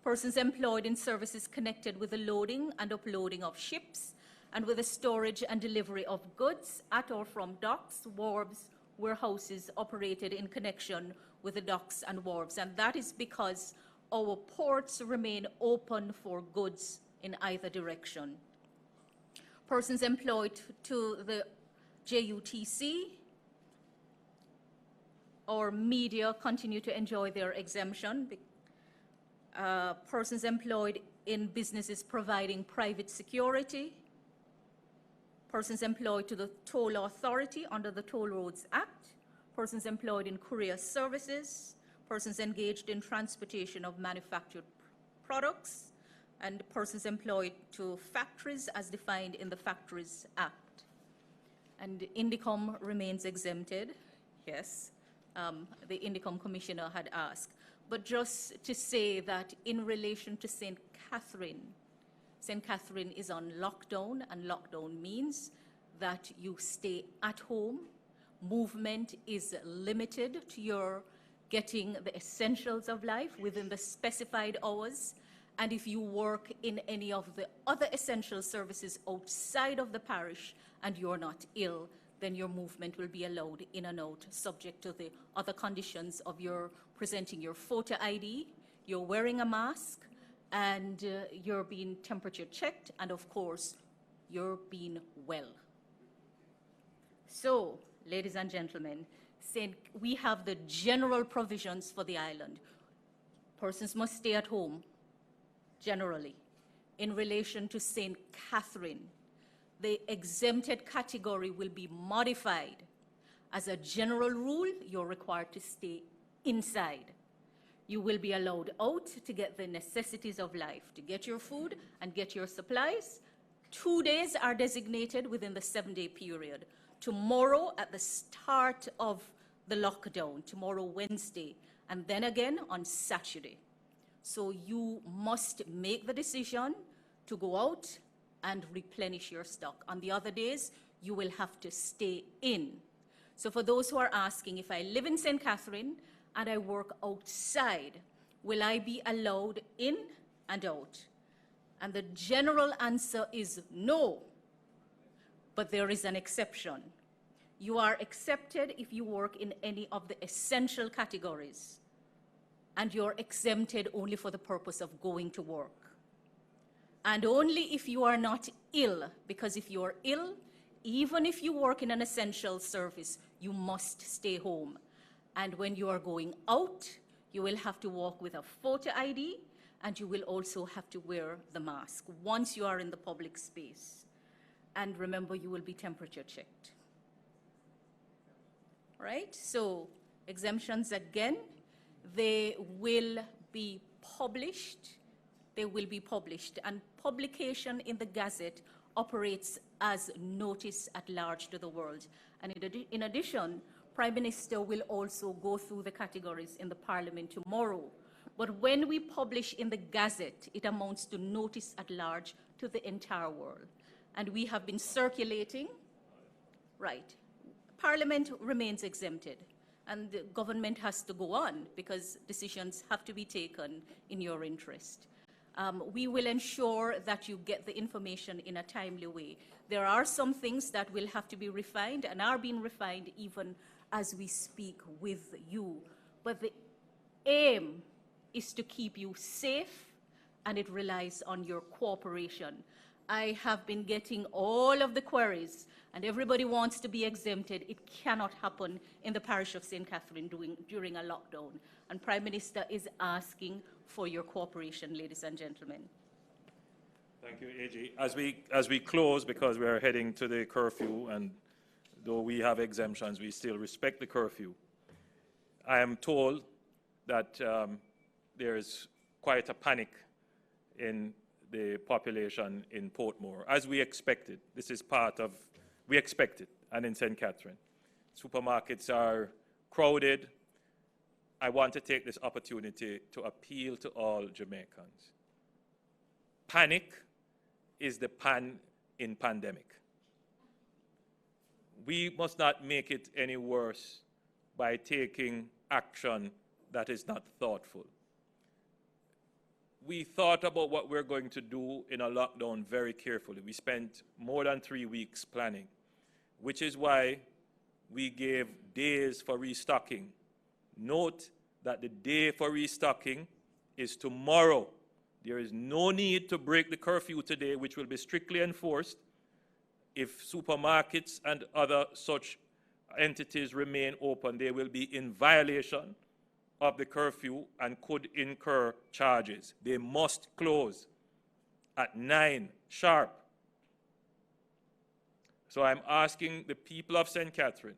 Persons employed in services connected with the loading and uploading of ships and with the storage and delivery of goods at or from docks, wharves, warehouses operated in connection with the docks and wharves. And that is because our ports remain open for goods in either direction. Persons employed to the JUTC or media continue to enjoy their exemption. Persons employed in businesses providing private security, persons employed to the toll authority under the Toll Roads Act, persons employed in courier services, persons engaged in transportation of manufactured products, and persons employed to factories as defined in the Factories Act. And Indicom remains exempted, yes. The Indicom Commissioner had asked. But just to say that in relation to St. Catherine is on lockdown, and lockdown means that you stay at home. Movement is limited to your getting the essentials of life within the specified hours. And if you work in any of the other essential services outside of the parish and you're not ill, then your movement will be allowed in and out, subject to the other conditions of your presenting your photo ID, you're wearing a mask, and you're being temperature checked, and of course, you're being well. So, ladies and gentlemen, we have the general provisions for the island. Persons must stay at home, generally. in relation to St. Catherine, the exempted category will be modified. As a general rule, you're required to stay inside. You will be allowed out to get the necessities of life, to get your food and get your supplies. 2 days are designated within the 7-day period. Tomorrow at the start of the lockdown, tomorrow Wednesday, and then again on Saturday. So you must make the decision to go out and replenish your stock. On the other days, you will have to stay in. So for those who are asking, if I live in St. Catherine and I work outside, will I be allowed in and out? And the general answer is no, but there is an exception. You are accepted if you work in any of the essential categories, and you're exempted only for the purpose of going to work. And only if you are not ill, because if you are ill, even if you work in an essential service, you must stay home. And when you are going out, you will have to walk with a photo ID, and you will also have to wear the mask once you are in the public space. And remember, you will be temperature checked. Right? So exemptions again, they will be published. They will be published, and publication in the Gazette operates as notice at large to the world. And in addition, Prime Minister will also go through the categories in the Parliament tomorrow. But when we publish in the Gazette, it amounts to notice at large to the entire world. And we have been circulating, right. Parliament remains exempted, and the government has to go on because decisions have to be taken in your interest. We will ensure that you get the information in a timely way. There are some things that will have to be refined and are being refined even as we speak with you. But the aim is to keep you safe, and it relies on your cooperation. I have been getting all of the queries, and everybody wants to be exempted. It cannot happen in the parish of St. Catherine during a lockdown. And Prime Minister is asking for your cooperation, ladies and gentlemen. Thank you, AG. As we close, because we are heading to the curfew, and though we have exemptions, we still respect the curfew. I am told that there is quite a panic in the population in Portmore, as we expected. This is part of, we expected, and in St. Catherine. Supermarkets are crowded. I want to take this opportunity to appeal to all Jamaicans. Panic is the pan in pandemic. We must not make it any worse by taking action that is not thoughtful. We thought about what we're going to do in a lockdown very carefully. We spent more than 3 weeks planning, which is why we gave days for restocking. Note that the day for restocking is tomorrow. There is no need to break the curfew today, which will be strictly enforced. If supermarkets and other such entities remain open, they will be in violation of the curfew and could incur charges. They must close at 9 sharp. So I'm asking the people of St. Catherine,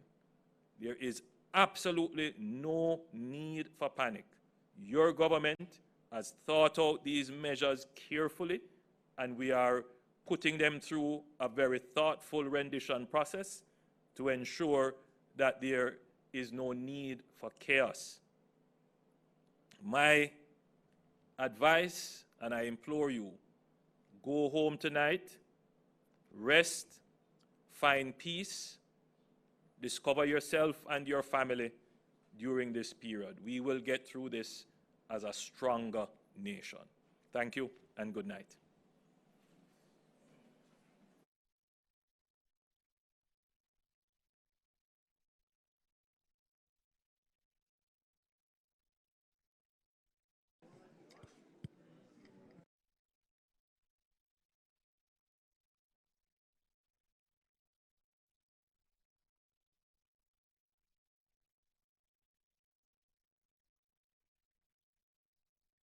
there is absolutely no need for panic. Your government has thought out these measures carefully, and we are putting them through a very thoughtful rendition process to ensure that there is no need for chaos. My advice, and I implore you, go home tonight, rest, find peace, discover yourself and your family during this period. We will get through this as a stronger nation. Thank you and good night.